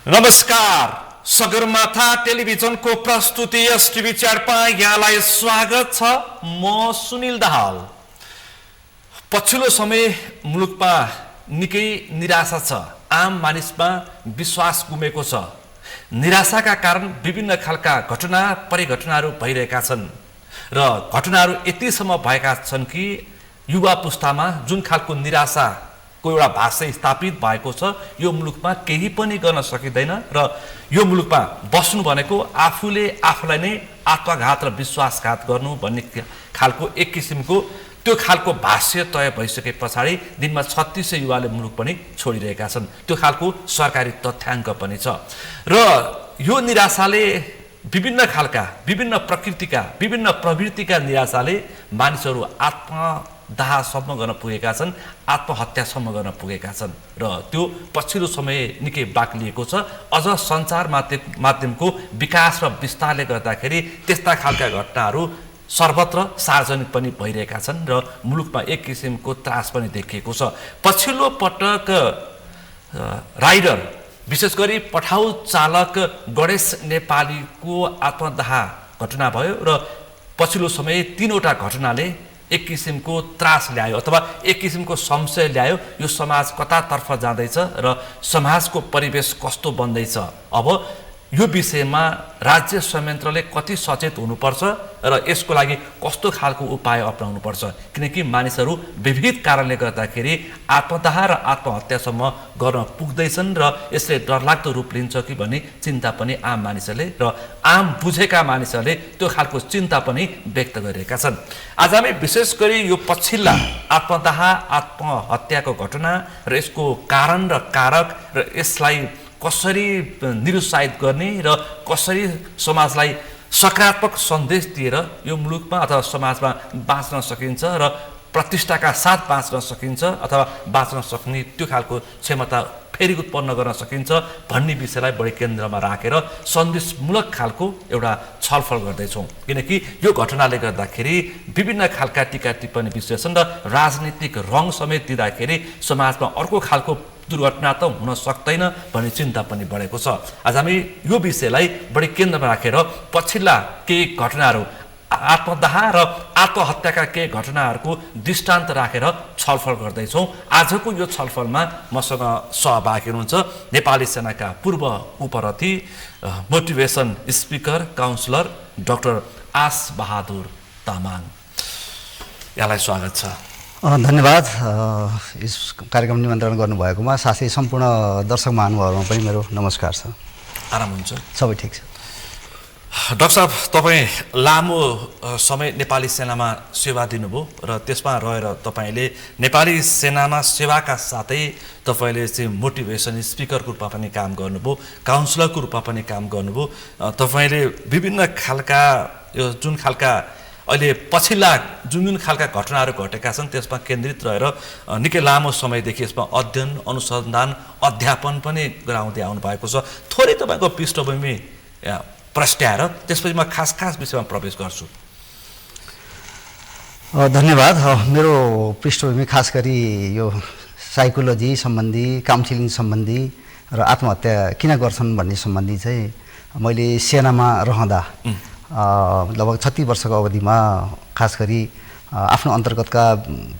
नमस्कार, सगरमाथा टेलिभिजनको प्रस्तुति एसटिभी च्याटमा यहाँलाई स्वागत छ। म सुनिल दाहाल। पछिल्लो समय मुलुकमा निकै निराशा छ। आम मानिसमा विश्वास गुमेको छ। निराशाका कारण विभिन्न खालका घटना परिघटनाहरू भइरहेका छन् र घटनाहरू यतिसम्म भएका छन् कि युवा पुस्तामा जुन खालको निराशा एउटा भाषा स्थापित भएको छ, यो मुलुकमा केही पनि गर्न सकिँदैन र यो मुलुकमा बस्नु भनेको आफूले आफूलाई नै आत्मघात र विश्वासघात गर्नु भन्ने खालको एक किसिमको त्यो खालको भाष्य तय भइसके पछाडि दिनमा 3600 युवाले मुलुक पनि छोडिरहेका छन्। त्यो खालको सरकारी तथ्याङ्क पनि छ र यो निराशाले विभिन्न खालका विभिन्न प्रकृतिका विभिन्न प्रवृत्तिका निराशाले मानिसहरू आत्मदाहसम्म गर्न पुगेका छन्, आत्महत्यासम्म गर्न पुगेका छन् र त्यो पछिल्लो समय निकै बाक्लिएको छ। अझ सञ्चार माध्यमको विकास र विस्तारले गर्दाखेरि त्यस्ता खालका घटनाहरू सर्वत्र सार्वजनिक पनि भइरहेका छन् र मुलुकमा एक किसिमको त्रास पनि देखिएको छ। पछिल्लो पटक राइडर विशेष गरी पठाउ चालक गणेश नेपालीको आत्मदाह घटना भयो र पछिल्लो समय 3वटा घटनाले एक किसिमको त्रास ल्यायो अथवा एक किसिमको संशय ल्यायो। यो समाज कतातर्फ जाँदैछ र समाजको परिवेश कस्तो बन्दैछ। अब यो विषयमा राज्य संयन्त्रले कति सचेत हुनुपर्छ र यसको लागि कस्तो खालको उपाय अपनाउनुपर्छ, किनकि मानिसहरू विविध कारणले गर्दाखेरि आत्मदाह र आत्महत्यासम्म गर्न पुग्दैछन् र यसले डरलाग्दो रूप लिन्छ कि भन्ने चिन्ता पनि आम मानिसहरूले र आम बुझेका मानिसहरूले त्यो खालको चिन्ता पनि व्यक्त गरिरहेका छन्। आज हामी विशेष गरी यो पछिल्ला आत्मदाह आत्महत्याको घटना र यसको कारण र कारक र यसलाई कसरी निरुत्साहित गर्ने र कसरी समाजलाई सकारात्मक सन्देश दिएर यो मुलुकमा अथवा समाजमा बाँच्न सकिन्छ र प्रतिष्ठाका साथ बाँच्न सकिन्छ अथवा बाँच्न सक्ने त्यो खालको क्षमता फेरि उत्पन्न गर्न सकिन्छ भन्ने विषयलाई बढी केन्द्रमा राखेर सन्देशमूलक खालको एउटा छलफल गर्दैछौँ। किनकि यो घटनाले गर्दाखेरि विभिन्न खालका टीका टिप्पणी विश्लेषण र राजनीतिक रङ समेत दिँदाखेरि समाजमा अर्को खालको दुर्घटना त हुन सक्दैन भन्ने चिन्ता पनि बढेको छ। आज हामी यो विषयलाई बढी केन्द्रमा राखेर पछिल्ला केही घटनाहरू आत्मदाह र आत्महत्याका केही घटनाहरूको दृष्टान्त राखेर छलफल गर्दैछौँ। आजको यो छलफलमा मसँग सहभागी हुनुहुन्छ नेपाली सेनाका पूर्व उपरथी मोटिभेसन स्पिकर काउन्सिलर डाक्टर आस बहादुर तामाङ। यहाँलाई स्वागत छ। धन्यवाद यस कार्यक्रम निमन्त्रण गर्नुभएकोमा। साथै सम्पूर्ण दर्शक महानुभावहरूमा पनि मेरो नमस्कार छ। आराम हुन्छ? सबै ठिक छ। डाक्टर साहब, तपाईँ लामो समय नेपाली सेनामा सेवा दिनुभयो र त्यसमा रहेर तपाईँले नेपाली सेनामा सेवाका साथै तपाईँले चाहिँ मोटिभेसन स्पिकरको रूपमा पनि काम गर्नुभयो, काउन्सिलरको रूपमा पनि काम गर्नुभयो। तपाईँले विभिन्न खालका यो जुन खालका अहिले पछिल्ला जुन खालका घटनाहरू घटेका छन् त्यसमा केन्द्रित रहेर निकै लामो समयदेखि यसमा अध्ययन अनुसन्धान अध्यापन पनि गराउँदै आउनु भएको छ। थोरै तपाईँको पृष्ठभूमि प्रस्ट्याएर त्यसपछि म खास विषयमा प्रवेश गर्छु। धन्यवाद। मेरो पृष्ठभूमि खास गरी यो साइकोलोजी सम्बन्धी, काउन्सिलिङ सम्बन्धी र आत्महत्या किन गर्छन् भन्ने सम्बन्धी चाहिँ मैले सेनामा रहँदा लगभग 36 वर्षको अवधिमा खास गरी आफ्नो अन्तर्गतका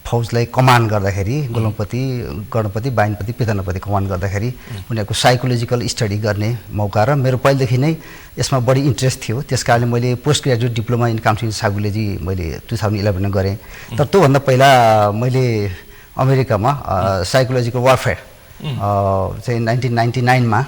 फौजलाई कमान्ड गर्दाखेरि गोलमपति, गणपति, बाइनपति, पेतनपति कमान्ड गर्दाखेरि उनीहरूको साइकोलोजिकल स्टडी गर्ने मौका र मेरो पहिलेदेखि नै यसमा बढी इन्ट्रेस्ट थियो। त्यस कारणले मैले post graduate diploma in counselling psychology मैले 2011 गरेँ। तर त्योभन्दा पहिला मैले अमेरिकामा साइकोलोजिकल वारफेयर चाहिँ 1999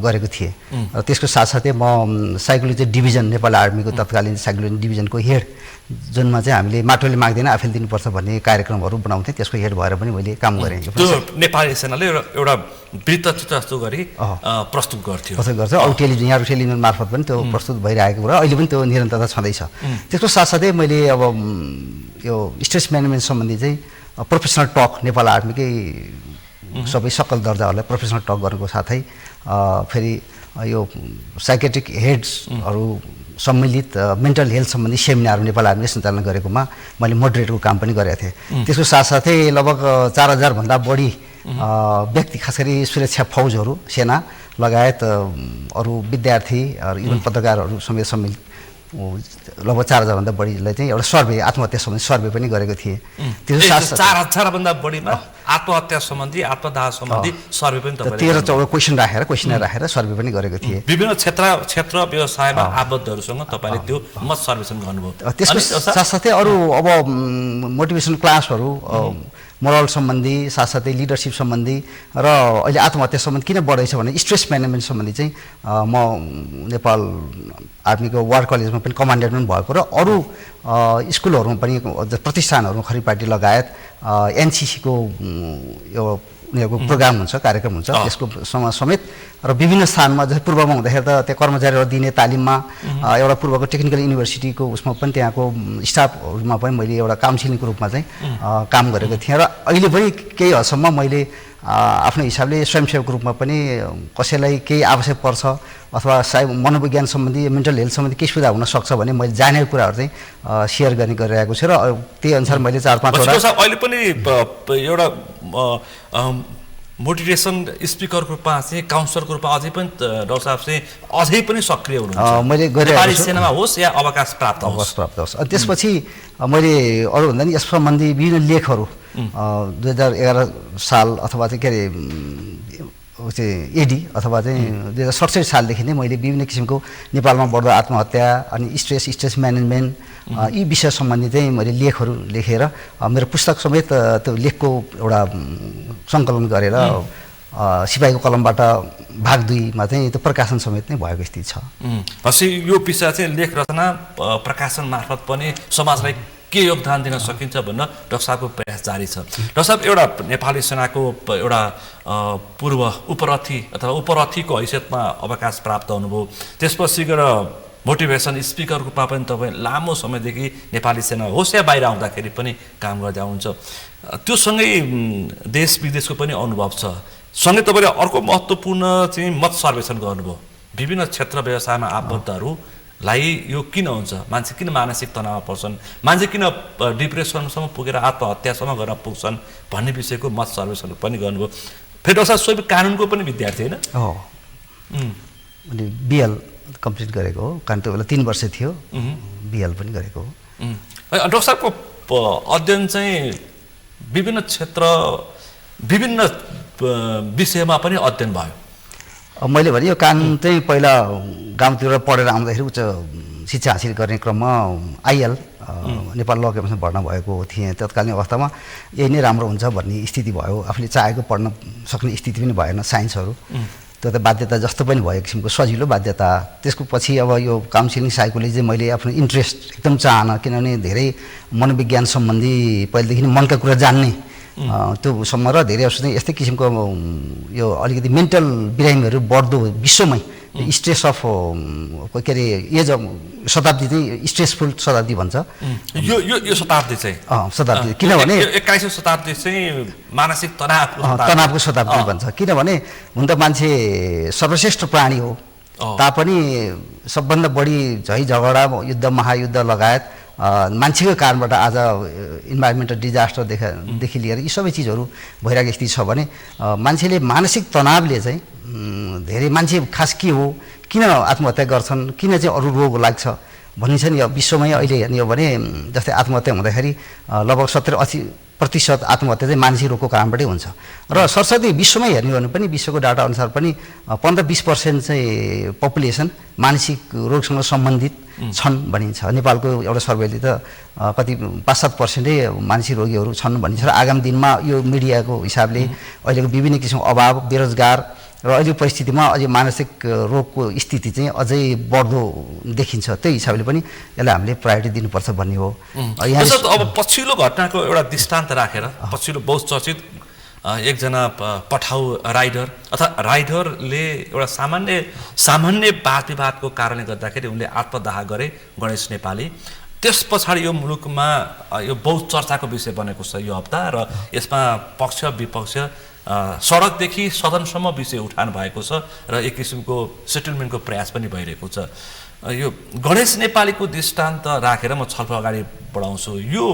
गरेको थिएँ र त्यसको साथसाथै म साइकोलोजी डिभिजन नेपाल आर्मीको तत्कालीन साइकोलोजी डिभिजनको हेड, जुनमा चाहिँ हामीले माटोले माग्दैन आफैले दिनुपर्छ भन्ने कार्यक्रमहरू बनाउँथेँ, त्यसको हेड भएर पनि मैले काम गरेँ। त्यो नेपाली सेनाले एउटा वृत्तचित्र जस्तो गरी प्रस्तुत गर्थ्यो अब टेलिभिजन यहाँ टेलिभिजन मार्फत पनि त्यो प्रस्तुत भइरहेको र अहिले पनि त्यो निरन्तरता छँदैछ। त्यसको साथसाथै मैले अब यो स्ट्रेस म्यानेजमेन्ट सम्बन्धी चाहिँ प्रोफेसनल टक नेपाल आर्मीकै सबै सकल दर्जाहरूलाई प्रोफेसनल टक गर्नुको साथै फेरि यो साइकेट्रिक हेड्सहरू सम्मिलित मेन्टल हेल्थ सम्बन्धी सेमिनारहरू नेपाल आर्मीले सञ्चालन गरेकोमा मैले मोडरेटरको काम पनि गरेको थिएँ। त्यसको साथसाथै लगभग 4000 भन्दा बढी व्यक्ति, खास गरी सुरक्षा फौजहरू, सेना लगायत अरू विद्यार्थी इभन पत्रकारहरू समेत सम्मिलित लगभग 4,000 भन्दा बढीलाई चाहिँ एउटा सर्वे आत्महत्या सम्बन्धी सर्वे पनि गरेको थिएँ। त्यो 4,000 भन्दा बढीमा आत्महत्या सम्बन्धी आत्मदाह सम्बन्धी सर्वे पनि तपाईँले 13-14 क्वेसनर राखेर सर्वे पनि गरेको थिएँ। विभिन्न क्षेत्र व्यवसायमा आबद्धहरूसँग तपाईँले त्यो मत सर्वेक्षण गर्नुभयो। त्यसको साथसाथै अरू अब मोटिभेसन क्लासहरू मोरल सम्बन्धी साथसाथै लिडरसिप सम्बन्धी र अहिले आत्महत्या सम्बन्धी किन बढेछ भने स्ट्रेस म्यानेजमेन्ट सम्बन्धी चाहिँ म नेपाल आर्मीको वार कलेजमा पनि कमान्डेन्ट पनि भएको र अरू स्कुलहरूमा पनि प्रतिष्ठानहरूमा खरिपाटी लगायत एनसिसीको यो उनीहरूको प्रोग्राम हुन्छ कार्यक्रम हुन्छ त्यसको समेत र विभिन्न स्थानमा जस्तै पूर्वमा हुँदाखेरि त त्यहाँ कर्मचारीहरू दिने तालिममा एउटा पूर्वको टेक्निकल युनिभर्सिटीको उसमा पनि त्यहाँको स्टाफहरूमा पनि मैले एउटा काउन्सिलिङको रूपमा चाहिँ काम गरेको थिएँ र अहिले पनि केही हदसम्म मैले आफ्नो हिसाबले स्वयंसेवकको रूपमा पनि कसैलाई केही आवश्यक पर्छ अथवा सायद मनोविज्ञान सम्बन्धी मेन्टल हेल्थ सम्बन्धी केही सुधार हुन सक्छ भने मैले जानेको कुराहरू चाहिँ सेयर गर्ने गरिरहेको छु र त्यही अनुसार मैले 4-5 अहिले पनि एउटा मोटिभेसन स्पिकरको रूपमा चाहिँ काउन्सलरको रूपमा अझै पनि डाक्टर साहब चाहिँ अझै पनि सक्रिय हुनुहुन्छ। मैले गरिरहेको छु सेनामा होस् या अवकाश प्राप्त होस्। अनि त्यसपछि मैले अरू भन्दा नि यस सम्बन्धी विभिन्न लेखहरू 2011 साल अथवा चाहिँ के अरे एडी अथवा चाहिँ 2067 सालदेखि नै मैले विभिन्न किसिमको नेपालमा बढ्दो आत्महत्या अनि स्ट्रेस म्यानेजमेन्ट यी विषय सम्बन्धी चाहिँ मैले लेखहरू लेखेर मेरो पुस्तक समेत त्यो लेखको एउटा सङ्कलन गरेर सिपाहीको कलमबाट भाग 2 मा चाहिँ त्यो प्रकाशन समेत नै भएको स्थिति छ। यो विषय चाहिँ लेख रचना प्रकाशन मार्फत पनि समाजलाई के योगदान दिन सकिन्छ भन्न डाक्टर साहबको प्रयास जारी छ। डाक्टर साहब एउटा नेपाली सेनाको एउटा पूर्व उपरथी अथवा उपरथीको हैसियतमा अवकाश प्राप्त हुनुभयो, त्यसपछि गएर मोटिभेसन स्पिकरको रूपमा पनि तपाईँ लामो समयदेखि नेपाली सेना होस् या बाहिर आउँदाखेरि पनि काम गर्दै आउनुहुन्छ। त्यो सँगै देश विदेशको पनि अनुभव छ, सँगै तपाईँले अर्को महत्त्वपूर्ण चाहिँ मत सर्वेक्षण गर्नुभयो। विभिन्न क्षेत्र व्यवसायमा आबद्धहरूलाई यो किन हुन्छ, मान्छे किन मानसिक तनावमा पर्छन्, मान्छे किन डिप्रेसनसम्म पुगेर आत्महत्यासम्म गर्न पुग्छन् भन्ने विषयको मत सर्वेक्षण पनि गर्नुभयो। फेरि डाक्टर साहब सोही कानुनको पनि विद्यार्थी होइन? मैले बिएल कम्प्लिट गरेको हो, कारण त्यो बेला 3 वर्ष थियो, बिएल पनि गरेको हो। डाक्टर साहबको अध्ययन चाहिँ विभिन्न क्षेत्र विभिन्न विषयमा पनि अध्ययन भयो। मैले भने यो कानुन चाहिँ पहिला गाउँतिर पढेर आउँदाखेरि उच्च शिक्षा हासिल गर्ने क्रममा आइएल नेपाल ल क्याम्पसमा भर्ना भएको थिएँ। तत्कालीन अवस्थामा यही नै राम्रो हुन्छ भन्ने स्थिति भयो, आफूले चाहेको पढ्न सक्ने स्थिति पनि भएन साइन्सहरू, त्यो त बाध्यता जस्तो पनि भयो, किसिमको सजिलो बाध्यता। त्यसको पछि अब यो काउन्सिलिङ साइकोलोजी मैले आफ्नो इन्ट्रेस्ट एकदम चाहन, किनभने धेरै मनोविज्ञान सम्बन्धी पहिलेदेखि मनका कुरा जान्ने त्यो सम्म र धेरै अवसर चाहिँ यस्तै किसिमको यो अलिकति मेन्टल बिरामीहरू बढ्दो विश्वमै स्ट्रेस अफ के अरे एज शताब्दी चाहिँ स्ट्रेसफुल शताब्दी भन्छ यो शताब्दी चाहिँ शताब्दी, किनभने 21औं शताब्दी चाहिँ मानसिक तनावको शताब्दी भन्छ। किनभने हुन त मान्छे सर्वश्रेष्ठ प्राणी हो, तापनि सबभन्दा बढी झै झगडा युद्ध महायुद्ध लगायत मान्छेको कारणबाट आज इन्भाइरोमेन्टल डिजास्टरदेखि लिएर यी सबै चिजहरू भइरहेको स्थिति छ भने मान्छेले मानसिक तनावले चाहिँ धेरै मान्छे खास के हो, किन आत्महत्या गर्छन्, किन चाहिँ अरू रोग लाग्छ भनिन्छ नि। विश्वमै अहिले हेर्ने हो भने जस्तै आत्महत्या हुँदाखेरि लगभग 70-80% आत्महत्या चाहिँ मानसिक रोगको कारणबाटै हुन्छ र सरस्वती विश्वमै हेर्ने हो भने पनि विश्वको डाटा अनुसार पनि 15-20% चाहिँ पपुलेसन मानसिक रोगसँग सम्बन्धित छन् भनिन्छ। नेपालको एउटा सर्वेले त कति 5-7% मानसिक रोगीहरू छन् भनिन्छ र आगामी दिनमा यो मिडियाको हिसाबले अहिलेको विभिन्न किसिमको अभाव, बेरोजगार र अहिलेको परिस्थितिमा अझै मानसिक रोगको स्थिति चाहिँ अझै बढ्दो देखिन्छ। त्यही हिसाबले पनि यसलाई हामीले प्रायोरिटी दिनुपर्छ भन्ने हो। अब पछिल्लो घटनाको एउटा दृष्टान्त राखेर पछिल्लो बहुचर्चित एकजना पठाउ राइडर अथवा राइडरले एउटा सामान्य वाद विवादको कारणले गर्दाखेरि उनले आत्मदाह गरे, गणेश नेपाली। त्यस पछाडि यो मुलुकमा यो बहुत चर्चाको विषय बनेको छ यो हप्ता र यसमा पक्ष विपक्ष सडकदेखि सदनसम्म विषय उठान भएको छ र एक किसिमको सेटलमेन्टको प्रयास पनि भइरहेको छ। यो गणेश नेपालीको दृष्टान्त राखेर म छलफल अगाडि बढाउँछु। यो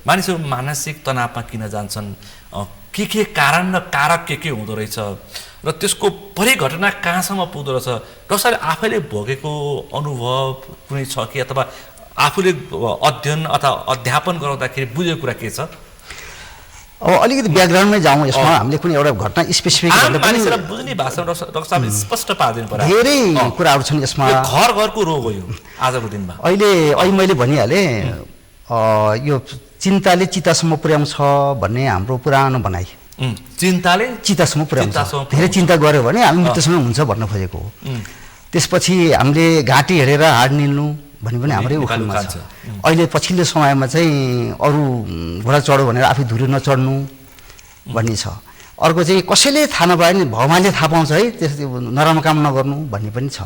मानिसहरू मानसिक तनावमा किन जान्छन्, के कारण र कारक के हुँदो रहेछ, र त्यसको परिघटना कहाँसम्म पुग्दो रहेछ डक्टर आफैले भोगेको अनुभव कुनै छ कि अथवा आफूले अध्ययन अथवा अध्यापन गराउँदाखेरि बुझेको कुरा के छ अब अलिकति ब्याकग्राउन्डमै जाउँ यसमा हामीले कुनै एउटा घटना स्पेसिफिक मानिसलाई बुझ्ने भाषामा डाक्टर साहबले स्पष्ट पारिदिनु पर्यो धेरै कुराहरू छन् यसमा घर घरको रोग हो यो आजको दिनमा अहिले मैले भनिहालेँ यो चिन्ताले चितासम्म पुर्याउँछ भन्ने हाम्रो पुरानो भनाइ चिन्ताले चितासम्म पुर्याउँछ धेरै चिन्ता गऱ्यो भने हामी मृत्युसम्म हुन्छ भन्न खोजेको हो त्यसपछि हामीले घाँटी हेरेर हाड निल्नु भन्ने पनि हाम्रै उखानमा छ अहिले पछिल्लो समयमा चाहिँ अरू घोडा चढो भनेर आफै धुरी नचढ्नु भन्ने छ अर्को चाहिँ कसैले थाहा नपाए नि भगवान्ले थाहा पाउँछ है त्यस्तो नराम्रो काम नगर्नु भन्ने पनि छ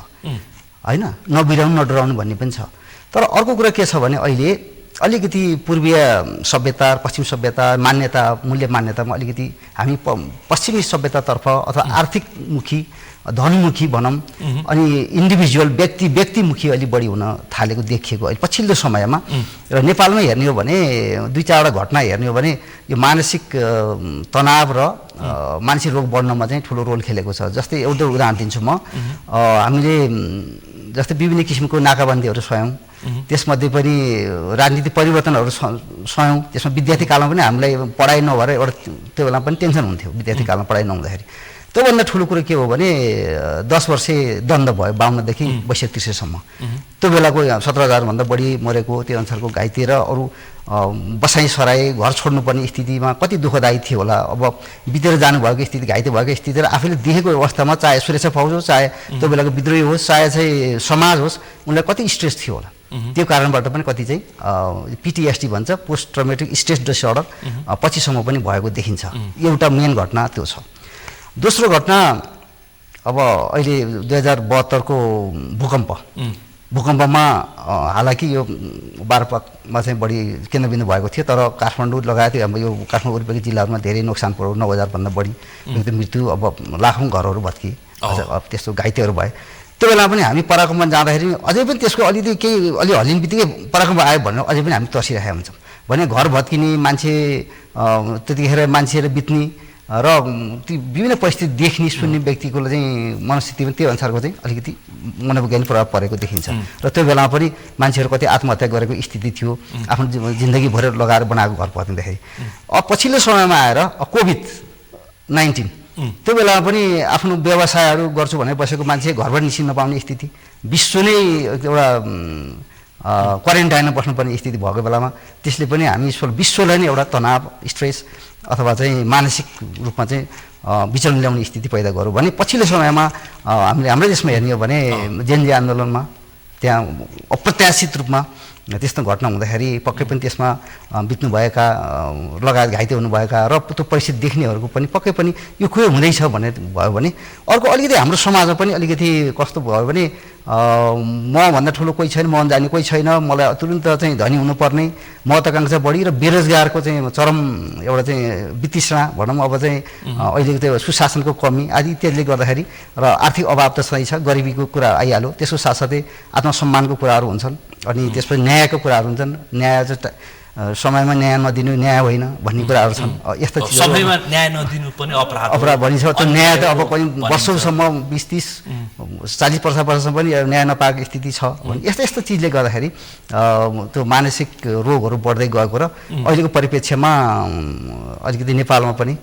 होइन नबिराउनु नडराउनु भन्ने पनि छ तर अर्को कुरा के छ भने अहिले अलिकति पूर्वीय सभ्यता पश्चिम सभ्यता मान्यता मूल्य मान्यतामा अलिकति हामी पश्चिमी सभ्यतातर्फ अथवा आर्थिकमुखी धनमुखी भनौँ अनि इन्डिभिजुअल व्यक्तिमुखी अलिक बढी हुन थालेको देखिएको अहिले पछिल्लो समयमा र नेपालमै हेर्ने हो भने दुई चारवटा घटना हेर्ने हो भने यो मानसिक तनाव र मानसिक रोग बढ्नमा चाहिँ ठुलो रोल खेलेको छ जस्तै एउटा उदाहरण दिन्छु म हामीले जस्तै विभिन्न किसिमको नाकाबन्दीहरू सयौँ त्यसमध्ये पनि राजनीतिक परिवर्तनहरू सयौँ त्यसमा विद्यार्थी कालमा पनि हामीलाई पढाइ नभएर एउटा त्यो बेला पनि टेन्सन हुन्थ्यो विद्यार्थी कालमा पढाइ नहुँदाखेरि त्योभन्दा ठुलो कुरो के हो भने 10 वर्षे दण्ड भयो 52 देखि 62 सम्म त्यो बेलाको 17,000 भन्दा बढी मरेको त्यो अनुसारको घाइते र अरू बसाइ सराई घर छोड्नुपर्ने स्थितिमा कति दुःखदायी थियो होला अब बितेर जानुभएको स्थिति घाइते भएको स्थिति र आफूले देखेको अवस्थामा चाहे सुरक्षा फौज होस् चाहे त्यो बेलाको विद्रोही होस् चाहे चाहिँ समाज होस् उनलाई कति स्ट्रेस थियो होला त्यो कारणबाट पनि कति चाहिँ PTSD भन्छ पोस्ट ट्रमेटिक स्ट्रेस डिसअर्डर पछिसम्म पनि भएको देखिन्छ एउटा मेन घटना त्यो छ दोस्रो घटना अब अहिले 2072 को भूकम्पमा हालाकि यो बारपाकमा चाहिँ बढी केन्द्रबिन्दु भएको थियो तर काठमाडौँ लगायत हाम्रो यो काठमाडौँ वरिपरि जिल्लाहरूमा धेरै नोक्सान पर्यो 9,000 भन्दा बढी मृत्यु अब लाखौँ घरहरू भत्किए अब त्यस्तो घाइतेहरू भए त्यो बेला पनि हामी पराक्रममा जाँदाखेरि अझै पनि त्यसको अलिकति केही अलि हल्लिने बित्तिकै पराक्रम आयो भनेर अझै पनि हामी तर्सिरहेका हुन्छौँ भने घर भत्किने मान्छे त्यतिखेर मान्छेहरू बित्ने र ती विभिन्न परिस्थिति देख्ने सुन्ने व्यक्तिको चाहिँ मनस्थिति पनि त्यो अनुसारको चाहिँ अलिकति मनोवैज्ञानिक प्रभाव परेको देखिन्छ र त्यो बेलामा पनि मान्छेहरू कति आत्महत्या गरेको स्थिति थियो आफ्नो जिन्दगी भरेर लगाएर बनाएको घर भत्किँदाखेरि अब पछिल्लो समयमा आएर COVID-19 त्यो बेलामा पनि आफ्नो व्यवसायहरू गर्छु भनेर बसेको मान्छे घरबाट निस्किन नपाउने स्थिति विश्व नै एउटा क्वारेन्टाइनमा बस्नुपर्ने स्थिति भएको बेलामा त्यसले पनि हामी विश्वलाई नै एउटा तनाव स्ट्रेस अथवा चाहिँ मानसिक रूपमा चाहिँ विचलन ल्याउने स्थिति पैदा गऱ्यो भने पछिल्लो समयमा हामीले हाम्रो देशमा हेर्ने हो भने जेनजी आन्दोलनमा त्यहाँ अप्रत्याशित रूपमा त्यस्तो घटना हुँदाखेरि पक्कै पनि त्यसमा बित्नुभएका लगायत घाइते हुनुभएका र त्यो परिस्थिति देख्नेहरूको पनि पक्कै पनि यो के हुँदैछ भन्ने भयो भने अर्को अलिकति हाम्रो समाजमा पनि अलिकति कस्तो भयो भने मभन्दा ठुलो कोही छैन म जाने कोही छैन मलाई तुरुन्त चाहिँ धनी हुनुपर्ने महत्त्वाकांक्षा बढी र बेरोजगारको चाहिँ चरम एउटा चाहिँ वितृष्णा भनौँ अब चाहिँ अहिलेको त्यो सुशासनको कमी आदि इत्यादिले गर्दाखेरि र आर्थिक अभाव त सही छ गरिबीको कुरा आइहाल्यो त्यसको साथसाथै आत्मसम्मानको कुराहरू हुन्छन् अनि त्यसपछि न्यायको कुराहरू हुन्छन् न्याय चाहिँ समयमा न्याय नदिनु न्याय होइन भन्ने कुराहरू छन् यस्ता समयमा न्याय नदिनु पनि अपराध भनिन्छ त्यो न्याय त अब कहीँ वर्षौँसम्म 20-30-40 वर्षसम्म पनि न्याय नपाएको स्थिति छ यस्तो यस्तो चिजले गर्दाखेरि त्यो मानसिक रोगहरू बढ्दै गएको र अहिलेको परिप्रेक्ष्यमा अलिकति नेपालमा पनि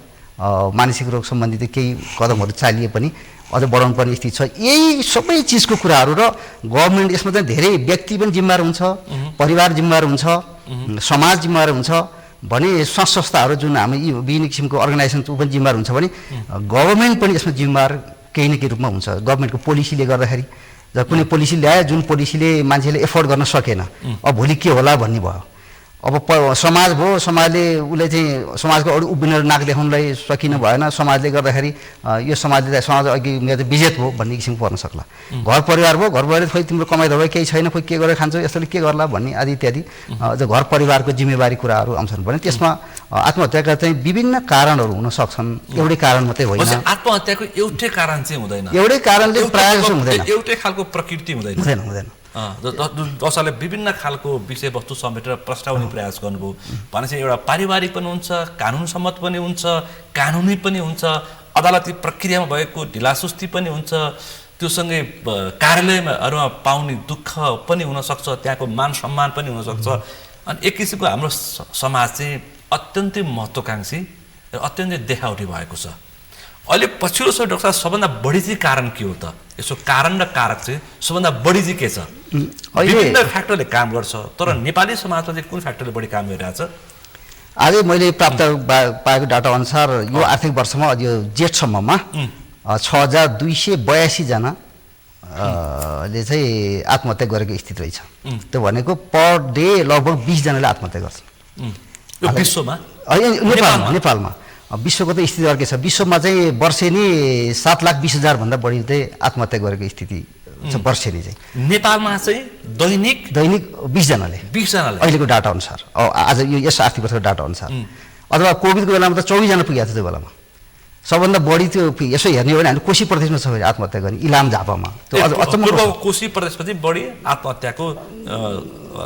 मानसिक रोग सम्बन्धित केही कदमहरू चालिए पनि अझ बढाउनु पर्ने स्थिति छ यही सबै चिजको कुराहरू र गभर्नमेन्ट यसमा चाहिँ धेरै व्यक्ति पनि जिम्मेवार हुन्छ परिवार जिम्मेवार हुन्छ समाज जिम्मेवार हुन्छ भने संस्थाहरू जुन हामी यी विभिन्न किसिमको अर्गनाइजेसन पनि जिम्मेवार हुन्छ भने गभर्नमेन्ट पनि यसमा जिम्मेवार केही न केही रूपमा हुन्छ गभर्नमेन्टको पोलिसीले गर्दाखेरि जब कुनै पोलिसी ल्यायो जुन पोलिसीले मान्छेले एफोर्ड गर्न सकेन अब भोलि के होला भन्ने भयो अब समाज भयो समाजले उसले चाहिँ समाजको अरू उभिनेर नाक देखाउनलाई सकिन भएन समाजले गर्दाखेरि यो समाज अघि मेरो विजेत भयो भन्ने किसिमको पर्न सक्ला घर परिवार भयो घर परिवार खोइ तिम्रो कमाइ धमाइ केही छैन खोइ के गरेर खान्छौ यस्तोले के गर्ला भन्ने आदि इत्यादि घर परिवारको जिम्मेवारी कुराहरू आउँछन् भने त्यसमा आत्महत्याका चाहिँ विभिन्न कारणहरू हुन सक्छन् एउटै कारण मात्रै होइन आत्महत्याको एउटै कारण चाहिँ हुँदैन एउटै कारणले प्रायः जसो हुँदैन एउटै खालको प्रकृति हुँदैन दर्शकले विभिन्न खालको विषयवस्तु समेटेर प्रस्तावने प्रयास गर्नुभयो भनेपछि एउटा पारिवारिक पनि हुन्छ कानुन सम्मत पनि हुन्छ कानुनी पनि हुन्छ अदालती प्रक्रियामा भएको ढिलासुस्ती पनि हुन्छ, त्योसँगै कार्यालयमा अरूमा पाउने दुःख पनि हुनसक्छ, त्यहाँको मान सम्मान पनि हुनसक्छ। अनि एक किसिमको हाम्रो समाज चाहिँ अत्यन्तै महत्त्वाकांक्षी र अत्यन्तै देखावटी भएको छ। अहिले पछिल्लो समय डाक्टर साहब सबभन्दा बढी चाहिँ कारण के हो त? यसो कारण र कारक चाहिँ सबभन्दा बढी चाहिँ के छ? विभिन्न फ्याक्टरले काम गर्छ, तर नेपाली समाजमा चाहिँ कुन फ्याक्टरले बढी काम गरिरहेछ? आज मैले प्राप्त पाएको डाटा अनुसार यो आर्थिक वर्षमा यो जेठसम्ममा 6282 जना ले चाहिँ आत्महत्या गरेको स्थिति रहेछ। त्यो भनेको पर डे लगभग 20 जनाले आत्महत्या गर्छन् यो विश्वमा। नेपालमा विश्वको त स्थिति अर्कै छ। विश्वमा चाहिँ वर्षेनी 7,20,000 भन्दा बढी चाहिँ आत्महत्या गरेको स्थिति छ वर्षेनी चाहिँ। नेपालमा चाहिँ दैनिक 20 जनाले अहिलेको डाटा अनुसार, आज यो यस आर्थिक वर्षको डाटा अनुसार। अथवा कोभिडको बेलामा त 24 जना पुगेको थियो त्यो बेलामा। सबभन्दा बढी त्यो यसो हेर्ने हो भने हामीले कोशी प्रदेशमा छ आत्महत्या गर्ने, इलाम झापामा। त्यो पूर्व कोशी प्रदेशपछि बढी आत्महत्याको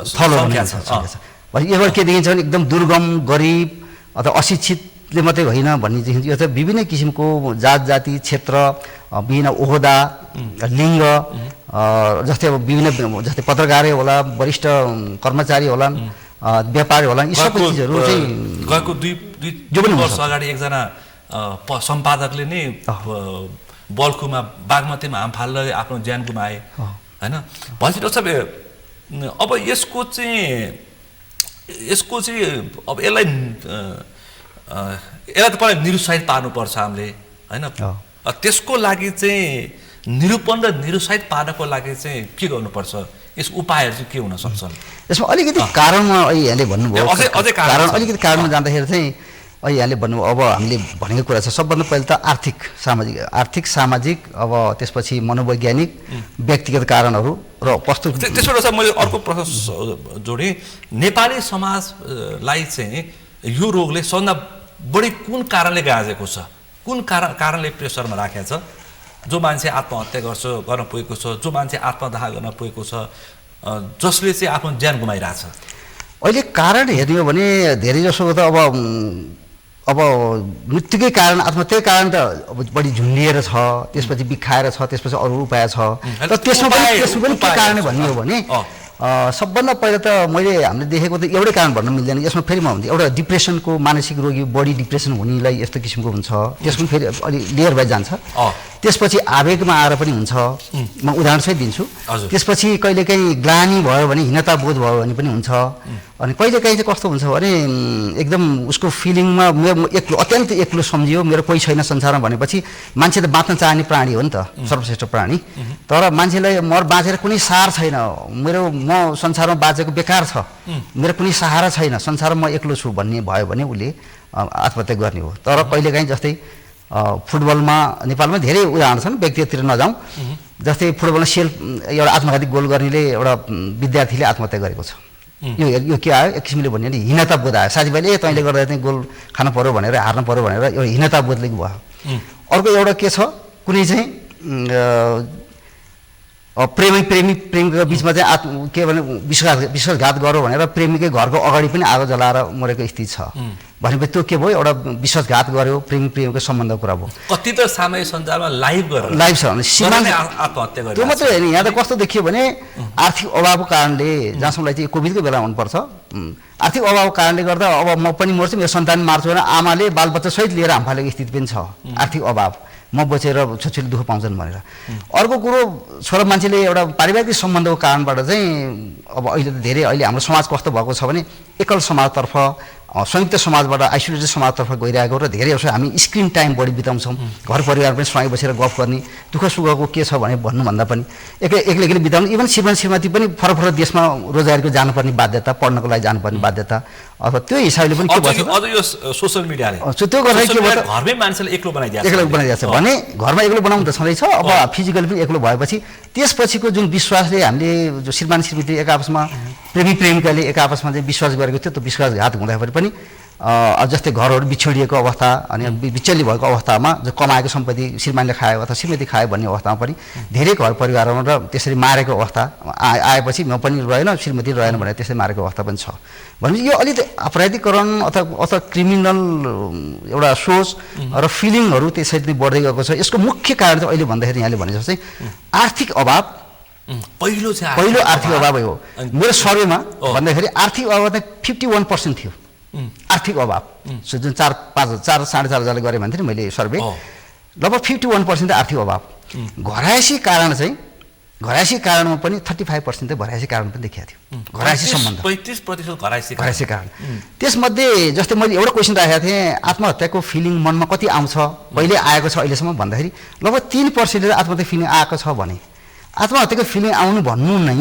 सङ्ख्या छ। यसबाट के देखिन्छ भने एकदम दुर्गम, गरिब अथवा अशिक्षितले मात्रै होइन भन्ने देखिन्छ। यो चाहिँ विभिन्न किसिमको जात जाति, क्षेत्र, विभिन्न ओहदा, लिङ्ग, जस्तै अब विभिन्न जस्तै पत्रकारै होला, वरिष्ठ कर्मचारी होला, व्यापारी होला, यी सबै चिजहरू चाहिँ गएको दुई वर्ष अगाडि एकजना सम्पादकले नै बल्खुमा बागमतीमा हाम फाल्दै आफ्नो ज्यान गुमाए होइन। भनेपछि डाक्टर साहब अब यसको चाहिँ अब यसलाई त पहिला निरुत्साहित पार्नुपर्छ हामीले होइन। त्यसको लागि चाहिँ निरूपण र निरुत्साहित पार्नको लागि चाहिँ के गर्नुपर्छ? यस उपायहरू चाहिँ के हुन सक्छन्? यसमा अलिकति कारणमा यहाँले भन्नुभयो, अलिकति कारणमा जाँदाखेरि चाहिँ यहाँले भन्नुभयो अब हामीले भनेको कुरा छ। सबभन्दा पहिला त आर्थिक सामाजिक अब त्यसपछि मनोवैज्ञानिक व्यक्तिगत कारणहरू र वस्तु। त्यसबाट चाहिँ मैले अर्को प्रश्न जोडेँ, नेपाली समाजलाई चाहिँ यो रोगले सबभन्दा बढी कुन कारणले गाजेको छ? कुन कारणले प्रेसरमा राखेको छ? जो मान्छे आत्महत्या गर्न पुगेको छ, जो मान्छे आत्मदाह गर्न पुगेको छ, जसले चाहिँ आफ्नो ज्यान गुमाइरहेछ। अहिले कारण हेर्ने हो भने धेरै जसो त अब मृत्युकै कारण, आत्महत्याकै कारण त अब बढी झुन्डिएर छ, त्यसपछि बिखाएर छ, त्यसपछि अरू उपाय छ। तर त्यसमा पनि के कारण भन्ने हो भने सबभन्दा पहिला त हामीले देखेको त एउटै कारण भन्न मिल्दैन। यसमा फेरि म भन्छु, एउटा डिप्रेसनको, मानसिक रोगी बढी डिप्रेसन हुनेलाई यस्तो किसिमको हुन्छ, त्यसको फेरि अलि लेयर वाइज जान्छ। त्यसपछि आवेगमा आएर पनि हुन्छ, म उदाहरणसहित दिन्छु। त्यसपछि कहिलेकाहीँ ग्लानी भयो भने, हीनता बोध भयो भने पनि हुन्छ। अनि कहिलेकाहीँ चाहिँ कस्तो हुन्छ भने एकदम उसको फिलिङमा एक्लो, अत्यन्त एक्लो सम्झियो, मेरो कोही छैन संसारमा भनेपछि मान्छे त बाँच्न चाहने प्राणी हो नि त, सर्वश्रेष्ठ प्राणी। तर मान्छेलाई बाँचेर कुनै सार छैन, म संसारमा बाँचेको बेकार छ, मेरो कुनै सहारा छैन, संसारमा म एक्लो छु भन्ने भयो भने उसले आत्महत्या गर्ने हो। तर कहिलेकाहीँ जस्तै फुटबलमा, नेपालमा धेरै उदाहरण छन्, व्यक्तिगततिर नजाउँ। जस्तै फुटबलमा एउटा आत्मघाती गोल गर्नेले एउटा विद्यार्थीले आत्महत्या गरेको छ। यो के आयो? एक किसिमले भन्यो भने हीनता बोध आयो। साथीभाइले तैँले गर्दा चाहिँ गोल खानु पऱ्यो भनेर, हार्नु पऱ्यो भनेर एउटा हीनता बोधले भयो। अर्को एउटा के छ, कुनै चाहिँ प्रेमीको बिचमा चाहिँ के भने विश्वासघात गर्यो भनेर प्रेमीकै घरको अगाडि पनि आगो जलाएर मरेको स्थिति छ भनेपछि त्यो के भयो? एउटा विश्वासघात गर्यो, प्रेमीको सम्बन्धको कुरा भयो। कति त सामाजिक सञ्जालमा लाइभ छ भने आत्महत्या गर्यो। त्यो मात्रै होइन, यहाँ त कस्तो देखियो भने आर्थिक अभावको कारणले, जहाँसम्मलाई चाहिँ कोभिडको बेला हुनुपर्छ, आर्थिक अभावको कारणले गर्दा अब म पनि मर्छु, मेरो सन्तान मार्छु भने आमाले बालबच्चा सहित लिएर हाम फालेको स्थिति पनि छ। आर्थिक अभाव, म बचेर छोरीले दुःख पाउँछन् भनेर। अर्को कुरो, छोरा मान्छेले एउटा पारिवारिक सम्बन्धको कारणबाट चाहिँ अब अहिले त धेरै, अहिले हाम्रो समाज कस्तो भएको छ भने एकल समाजतर्फ, संयुक्त समाजबाट आइसोलेटेड समाजतर्फ गइरहेको र धेरै जसो हामी स्क्रिन टाइम बढी बिताउँछौँ। घर परिवार पनि सँगै बसेर गफ गर्ने, दुःख सुखको के छ भने भन्नुभन्दा पनि एक्लै बिताउनु। इभन श्रीमती पनि फरक फरक देशमा रोजगारीको जानुपर्ने बाध्यता, पढ्नको लागि जानुपर्ने बाध्यता, अथवा त्यो हिसाबले पनि के भयो? अझ यो सोसियल मिडियाले त्यो गरेर के भयो? घरमै मान्छेले एक्लो बनाइदिएको छ भने घरमा एक्लो बनाउनु त छँदैछ। अब फिजिकली पनि एक्लो भएपछि त्यसपछिको जुन विश्वासले हामीले, जो श्रीमान श्रीमती एक आपसमा, प्रेमी प्रेमिकाले एक आपसमा चाहिँ विश्वास गरेको थियो, त्यो विश्वासघात हुँदाखेरि पनि जस्तै घरहरू बिछोडिएको अवस्था अनि बिचल्ली भएको अवस्थामा जो कमाएको सम्पत्ति श्रीमानले खायो अथवा श्रीमती खायो भन्ने अवस्थामा पनि धेरै घर परिवारमा र त्यसरी मारेको अवस्था आएपछि म पनि रहेन श्रीमती रहेन भनेर त्यसरी मारेको अवस्था पनि छ भनेपछि यो अलिकति अपराधीकरण अथवा क्रिमिनल एउटा सोच र फिलिङहरू त्यसरी बढ्दै गएको छ। यसको मुख्य कारण चाहिँ अहिले भन्दाखेरि यहाँले भने जस्तै आर्थिक अभाव पहिलो आर्थिक अभाव हो। मेरो सर्वेमा भन्दाखेरि आर्थिक अभाव चाहिँ 51% थियो आर्थिक अभाव जुन 4,500 साढे 4,500 गरेँ भन्थेँ नि मैले सर्वे लगभग 51% आर्थिक अभाव। घरायसी कारणमा पनि 35% चाहिँ घरायसी कारण पनि देखिएको थियो। घरायसी सम्बन्ध 35% घरायसी कारण। त्यसमध्ये जस्तै मैले एउटा क्वेसन राखेको थिएँ आत्महत्याको फिलिङ मनमा कति आउँछ पहिले आएको छ अहिलेसम्म भन्दाखेरि लगभग 3%ले आत्महत्या फिलिङ आएको छ भने आत्महत्याको फिलिङ आउनु भन्नु नै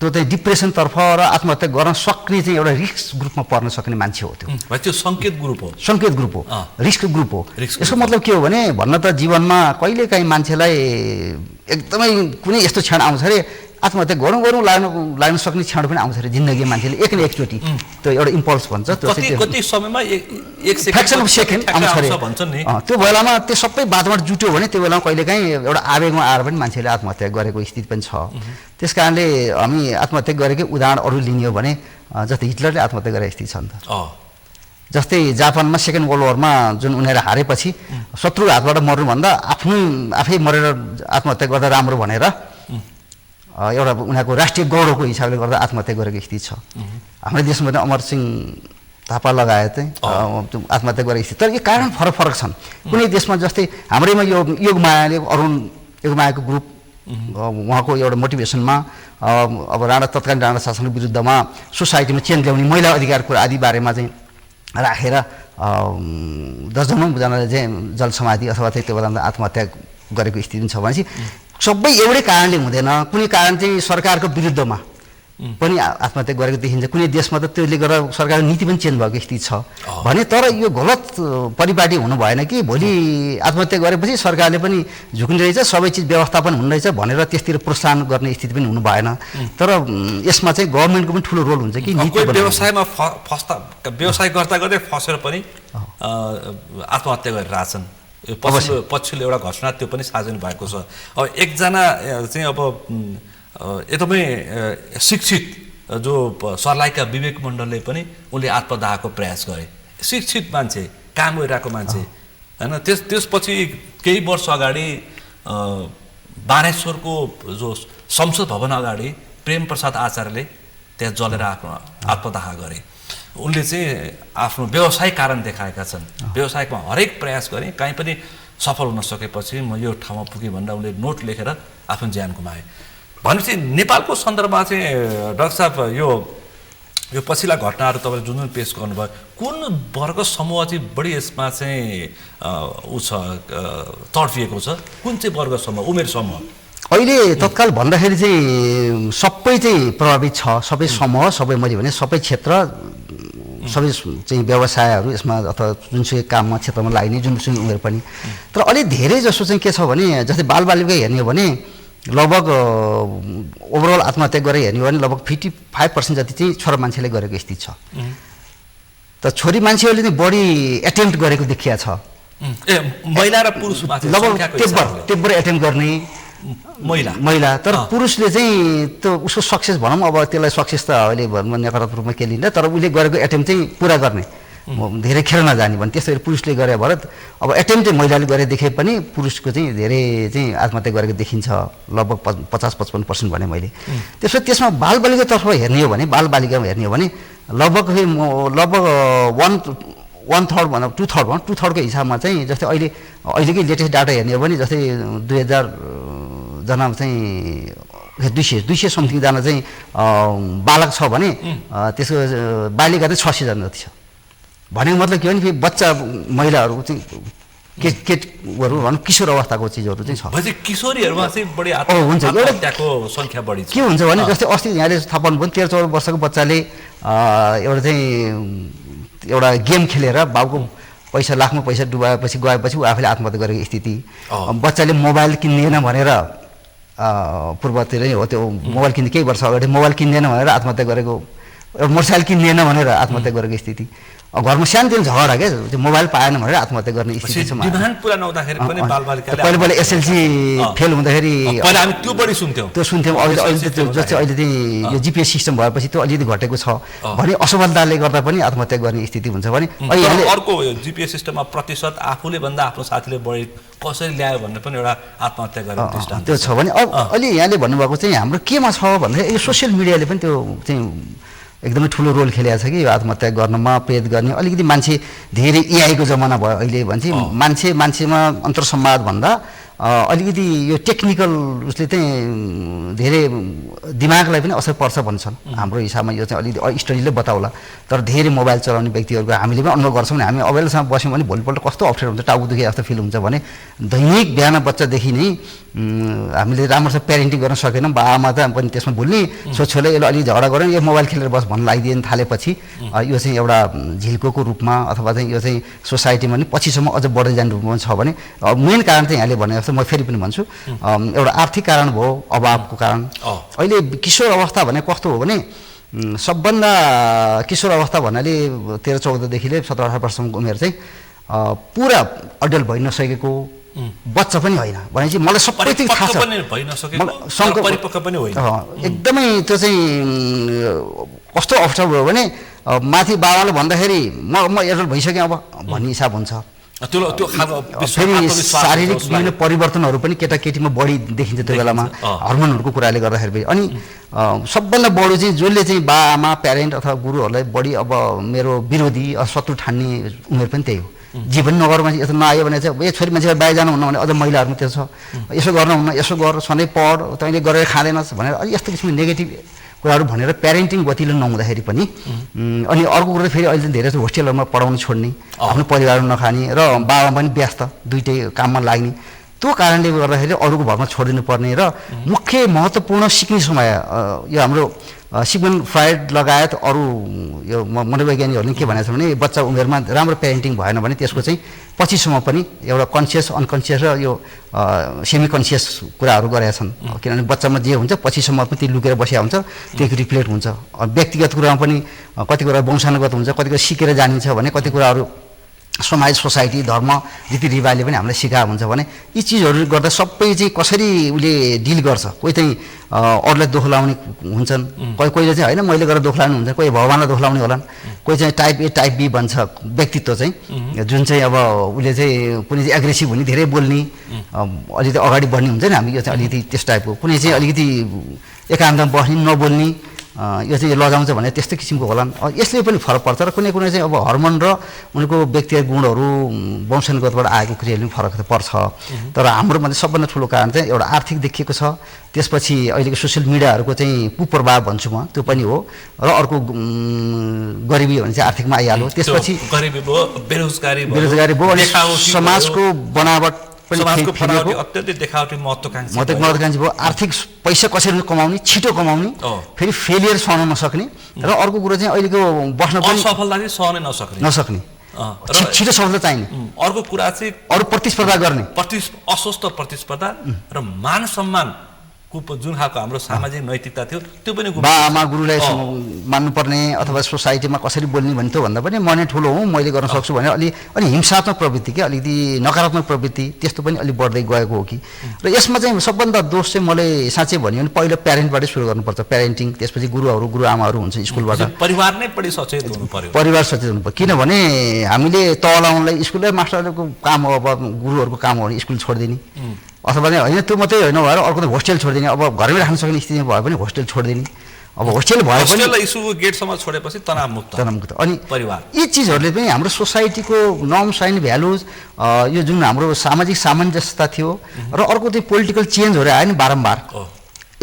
त्यो चाहिँ डिप्रेसनतर्फ र आत्महत्या गर्न सक्ने चाहिँ एउटा रिस्क ग्रुपमा पर्न सक्ने मान्छे हो। त्यो सङ्केत ग्रुप हो रिस्क ग्रुप हो। यसको मतलब के हो भने भन्न त जीवनमा कहिलेकाहीँ मान्छेलाई एकदमै कुनै यस्तो क्षण आउँछ अरे आत्महत्या गरौँ लाग्न सक्ने क्षण पनि आउँछ अरे जिन्दगीमा मान्छेले एक न एकचोटि त्यो एउटा इम्पल्स भन्छ कति समयमा एक सेकेन्ड आउँछ अरे त्यो बेलामा त्यो सबै बादबाट जुट्यो भने त्यो बेलामा कहिलेकाहीँ एउटा आवेगमा आएर पनि मान्छेले आत्महत्या गरेको स्थिति पनि छ। त्यस कारणले हामी आत्महत्या गरेकै उदाहरण अरू लिने हो भने जस्तै हिटलरले आत्महत्या गरेको स्थिति छ नि त। जस्तै जापानमा सेकेन्ड वर्ल्ड वरमा जुन उनीहरू हारेपछि शत्रु हातबाट मर्नुभन्दा आफै मरेर आत्महत्या गर्दा राम्रो भनेर एउटा उनीहरूको राष्ट्रिय गौरवको हिसाबले गर्दा आत्महत्या गरेको स्थिति छ। हाम्रो देशमा पनि अमर सिंह थापा लगायत चाहिँ आत्महत्या गरेको स्थिति। तर यो कारण फरक छन्। कुनै देशमा जस्तै हाम्रैमा यो योगमायाले अरुण योगमायाको ग्रुप उहाँको एउटा मोटिभेसनमा अब तत्कालीन राणा शासनको विरुद्धमा सोसाइटीमा चेन्ज ल्याउने महिला अधिकारको आदि बारेमा चाहिँ राखेर 10 जनाले चाहिँ जल समाधि अथवा चाहिँ त्यो बेलामा आत्महत्या गरेको स्थिति छ भनेपछि सबै एउटै कारणले हुँदैन। कुनै कारण चाहिँ सरकारको विरुद्धमा पनि आत्महत्या गरेको देखिन्छ। कुनै देशमा त त्यसले गर्दा सरकारको नीति पनि चेन्ज भएको स्थिति छ भने तर यो गलत परिपाटी हुनु भएन कि भोलि आत्महत्या गरेपछि सरकारले पनि झुक्ने रहेछ सबै चिज व्यवस्थापन हुने रहेछ भनेर त्यसतिर प्रोत्साहन गर्ने स्थिति पनि हुनु भएन। तर यसमा चाहिँ गभर्मेन्टको पनि ठुलो रोल हुन्छ कि नीति व्यवसायमा व्यवसाय गर्दा गर्दै फसेर पनि आत्महत्या गरिरहेछन्। पछिल्लो एउटा घटना त्यो पनि सार्वजनिक भएको छ। अब एकजना चाहिँ अब एकदमै शिक्षित जो सर्लाहीका विवेक मण्डलले पनि उनले आत्मदाहको प्रयास गरे। शिक्षित मान्छे काम गरिरहेको मान्छे होइन। त्यसपछि केही वर्ष अगाडि बानेश्वरको जो संसद भवन अगाडि प्रेम प्रसाद आचार्यले त्यहाँ जलेर आत्मदाह गरे। उनले चाहिँ आफ्नो व्यवसाय कारण देखाएका छन्। व्यवसायमा हरेक प्रयास गरे कहीँ पनि सफल हुन सकेपछि म यो ठाउँमा पुगेँ भनेर उनले नोट लेखेर आफ्नो ज्यान गुमाए। भनेपछि नेपालको सन्दर्भमा चाहिँ डाक्टर साहब यो पछिल्ला घटनाहरू तपाईँले जुन पेस गर्नुभयो कुन वर्ग समूह चाहिँ बढी यसमा चाहिँ तडफिएको छ कुन चाहिँ वर्ग समूह उमेर समूह? अहिले तत्काल भन्दाखेरि चाहिँ सबै चाहिँ प्रभावित छ। सबै समूह सबै मैले भने सबै क्षेत्र सबै चाहिँ व्यवसायहरू यसमा अथवा जुनसुकै काममा क्षेत्रमा लाग्ने जुनसुकै उमेर पनि। तर अलिक धेरै जसो चाहिँ के छ भने जस्तै बालबालिका हेर्ने हो भने लगभग ओभरअल आत्महत्या गरेर हेर्ने हो भने लगभग 55% जति चाहिँ छोरा मान्छेले गरेको स्थिति छ। त छोरी मान्छेहरूले चाहिँ बढी एटेम्प्ट गरेको देखिया छ। महिला र पुरुष लगभग तेब्बर एटेम्प्ट गर्ने महिला तर पुरुषले चाहिँ त्यो उसको सक्सेस भनौँ अब त्यसलाई सक्सेस त अहिले भनौँ नकारात्मक रूपमा के लिन्छ तर उसले गरेको एटेम्प्ट चाहिँ पुरा गर्ने धेरै खेर नजाने भने त्यसरी पुरुषले गरे भएर अब एटेम्प्ट चाहिँ महिलाले गरे देखे पनि पुरुषको चाहिँ धेरै चाहिँ आत्महत्या गरेको देखिन्छ लगभग 50-55% भने मैले। त्यसमा बालबालिकातर्फ हेर्ने हो भने बालबालिकामा हेर्ने हो भने लगभग 1/3 भनौँ 2/3 हिसाबमा चाहिँ जस्तै अहिलेकै लेटेस्ट डाटा हेर्ने हो भने जस्तै 2000 जना चाहिँ 200 समथिङ जना चाहिँ बालक छ भने त्यसको बालिका चाहिँ 600 जना जति छ। भनेको मतलब के भने फेरि बच्चा महिलाहरू चाहिँ केटहरू भनौँ किशोर अवस्थाको चिजहरू चाहिँ छ। किशोरीहरूमा चाहिँ बढी हुन्छ आत्महत्याको सङ्ख्या बढी के हुन्छ भने जस्तै अस्ति यहाँले थाहा पाउनु पनि 13-14 वर्षको बच्चाले एउटा चाहिँ एउटा गेम खेलेर बाउको पैसा लाखमा पैसा डुबाएपछि गएपछि ऊ आफैले आत्महत्या गरेको स्थिति। बच्चाले मोबाइल किन्दैन भनेर पूर्वतिर नै हो त्यो मोबाइल किन्ने केही वर्ष अगाडि मोबाइल किन्दैन भनेर आत्महत्या गरेको मोटरसाइकल किन्दिएन भनेर आत्महत्या गरेको स्थिति, घरमा सानोतिनो झगडा क्या, त्यो मोबाइल पाएन भनेर आत्महत्या गर्ने स्थिति छ। डिमान्ड पुरा नहुँदाखेरि पनि बालबालिकाले पहिला एसएलसी फेल हुँदाखेरि पहिला हामी त्यो बढी सुन्थ्यौँ अहिले जो चाहिँ अहिले चाहिँ यो जिपिएस सिस्टम भएपछि त्यो अलिकति घटेको छ भने असफलताले गर्दा पनि आत्महत्या गर्ने स्थिति हुन्छ भने अर्को जिपिएस सिस्टममा प्रतिशत आफूले भन्दा आफ्नो साथीले बढी कसरी ल्यायो भन्ने पनि एउटा आत्महत्या गरेको दृष्टान्त त्यो छ भने अहिले यहाँले भन्नुभएको चाहिँ हाम्रो केमा छ भन्दाखेरि यो सोसियल मिडियाले पनि त्यो चाहिँ एकदमै ठुलो रोल खेलेको छ कि यो आत्महत्या गर्नमा प्रेरित गर्ने। अलिकति मान्छे धेरै एआईको जमाना भयो अहिले भन्छ, मान्छेमा अन्तर्संवाद भन्दा अलिकति यो टेक्निकल उसले चाहिँ धेरै दिमागलाई पनि असर पर्छ भन्छन्। हाम्रो हिसाबमा यो चाहिँ अलिकति स्टडीले बताउला, तर धेरै मोबाइल चलाउने व्यक्तिहरूको हामीले पनि अनुभव गर्छौँ भने हामी अबेलासम्म बस्यौँ भने भोलिपल्ट कस्तो अप्ठ्यारो हुन्छ, टाउको दुखे जस्तो फिल हुन्छ भने दैनिक बिहान बच्चादेखि नै हामीले राम्रोसँग प्यारेन्टिङ गर्न सकेनौँ, बाबामा त पनि त्यसमा भुल्ने छोराले यसले अलिक झगडा गऱ्यो यो मोबाइल खेलेर बस भन्नु लगाइदिनु थालेपछि यो चाहिँ एउटा झिल्कोको रूपमा अथवा चाहिँ यो चाहिँ सोसाइटीमा नि पछिसम्म अझ बढ्दै जाने रूपमा छ भने मेन कारण चाहिँ यहाँले भने जस्तो म फेरि पनि भन्छु एउटा आर्थिक कारण भयो, अभावको कारण। अहिले किशोर अवस्था भने कस्तो हो भने सबभन्दा किशोर अवस्था भन्नाले 13-14 देखि 17-18 वर्षसम्मको उमेर चाहिँ पुरा अडल्ट भइ नसकेको बच्चा पनि होइन भनेपछि मलाई सबै थाहा छ, एकदमै त्यो चाहिँ कस्तो अवस्था भयो भने माथि बाबाले भन्दाखेरि म एडल्ट भइसकेँ अब भन्ने हिसाब हुन्छ। फेरि शारीरिक विभिन्न परिवर्तनहरू पनि केटाकेटीमा बढी देखिन्छ त्यो बेलामा हर्मोनहरूको कुराले गर्दाखेरि। अनि सबभन्दा बढी चाहिँ जसले चाहिँ बाआमा प्यारेन्ट अथवा गुरुहरूलाई बढी अब मेरो विरोधी शत्रु ठान्ने उमेर पनि त्यही हो। जीवन नगर मान्छे यस्तो नआयो भने चाहिँ यो छोरी मान्छेलाई बाहिर जानुहुन्न भने अझ महिलाहरूमा त्यो छ, यसो गर्नुहुन्न, यसो गर, सधैँ पढ, तैँले गरेर खाँदैनस् भनेर अलि यस्तो किसिमको नेगेटिभ कुराहरू भनेर प्यारेन्टिङ गतिले नहुँदाखेरि पनि। अनि अर्को कुरो फेरि अहिले धेरै होस्टेलहरूमा पढाउनु छोड्ने, आफ्नो परिवारमा नखाने र बाबा पनि व्यस्त दुइटै काममा लाग्ने, त्यो कारणले गर्दाखेरि अरूको भरमा छोडिदिनु पर्ने र मुख्य महत्त्वपूर्ण सिक्ने समय यो हाम्रो सिग्मन्ड फ्राइड लगायत अरू यो मनोवैज्ञानिकहरूले के भनेको छ भने बच्चा उमेरमा राम्रो प्यारेन्टिङ भएन भने त्यसको चाहिँ पछिसम्म पनि एउटा कन्सियस अनकन्सियस र यो सेमी कन्सियस कुराहरू गरेका छन्। किनभने बच्चामा जे हुन्छ पछिसम्म पनि त्यो लुकेर बसेको हुन्छ, त्यो रिफ्लेक्ट हुन्छ। व्यक्तिगत कुरामा पनि कति कुरा वंशानुगत हुन्छ, कति कुरा सिकेर जानिन्छ भने कति कुराहरू समाज सोसाइटी धर्म रीतिरिवाजले पनि हामीलाई सिकाएको हुन्छ भने यी चिजहरू गर्दा सबै चाहिँ कसरी उसले डिल गर्छ। कोही चाहिँ अरूलाई दोष लाउने हुन्छन्, कोहीले चाहिँ होइन मैले गरेर दोष लाउने हुन्छ, कोही भगवान्लाई दोष लाउने होलान्, कोही चाहिँ टाइप ए टाइप बी भन्छ व्यक्तित्व चाहिँ जुन चाहिँ अब उसले चाहिँ कुनै चाहिँ एग्रेसिभ हुने, धेरै बोल्ने, अलिकति अगाडि बढ्ने हुन्छ नि हामी यो चाहिँ अलिकति त्यस टाइपको, कुनै चाहिँ अलिकति एकान्तमा बस्ने नबोल्ने यो चाहिँ लजाउँछ भने त्यस्तै किसिमको होलान्। यसले पनि फरक पर्छ र कुनै कुनै चाहिँ अब हर्मोन र उनको व्यक्तिगत गुणहरू वंशानुगतबाट आएको क्रियाले पनि फरक पर्छ। तर हाम्रोमा चाहिँ सबभन्दा ठुलो कारण चाहिँ एउटा आर्थिक देखिएको छ, त्यसपछि अहिलेको सोसियल मिडियाहरूको चाहिँ कुप्रभाव भन्छु म त्यो पनि हो, र अर्को गरिबी भने चाहिँ आर्थिकमा आइहाल्यो, त्यसपछि गरिबी भयो, बेरोजगारी भयो, अनि समाजको बनावट समाजको बनावटी अत्यन्तै देखावटी महत्त्वाकांक्षी भयो, आर्थिक पैसा कसरी कमाउने, छिटो कमाउने, फेरि फेलियर सहन नसक्ने, र अर्को कुरो चाहिँ अहिलेको बस्न पनि असफलता सहनै नसक्ने छिटो सफलता चाहिने। अर्को कुरा चाहिँ अरू प्रतिस्पर्धा गर्ने, अस्वस्थ प्रतिस्पर्धा र मान सम्मान जुन खालको हाम्रो सामाजिक नैतिकता थियो त्यो पनि बाआमा गुरुलाई मान्नुपर्ने अथवा सोसाइटीमा कसरी बोल्ने भने त्यो भन्दा पनि म नै ठुलो हुँ मैले गर्न सक्छु भने अनि हिंसात्मक प्रवृत्ति क्या अलिकति नकारात्मक प्रवृत्ति त्यस्तो पनि अलिक बढ्दै गएको हो कि। र यसमा चाहिँ सबभन्दा दोष चाहिँ मलाई साँच्चै भन्यो भने पहिलो प्यारेन्टबाटै सुरु गर्नुपर्छ, प्यारेन्टिङ, त्यसपछि गुरुआमाहरू हुन्छ स्कुलबाट, परिवार नै बढी सचेत हुनु पर्यो, परिवार सचेत हुनु पर्यो। किनभने हामीले तलाउनलाई स्कुललाई मास्टरहरूको काम हो, अब गुरुहरूको काम हो भने स्कुल छोडिदिने अथवा होइन त्यो मात्रै होइन भएर अर्को त होस्टेल छोडिदिने, अब घरमै राख्न सक्ने स्थिति भए पनि होस्टेल छोडिदिने, अब होस्टेल भए पनि स्कुलको गेटसम्म छोडेपछि तनावमुक्त। अनि परिवार यी चिजहरूले पनि हाम्रो सोसाइटीको नर्म्स एन्ड भ्यालुज यो जुन हाम्रो सामाजिक सामञ्जस्यता थियो र अर्को चाहिँ पोलिटिकल चेन्जहरू आयो नि बारम्बार,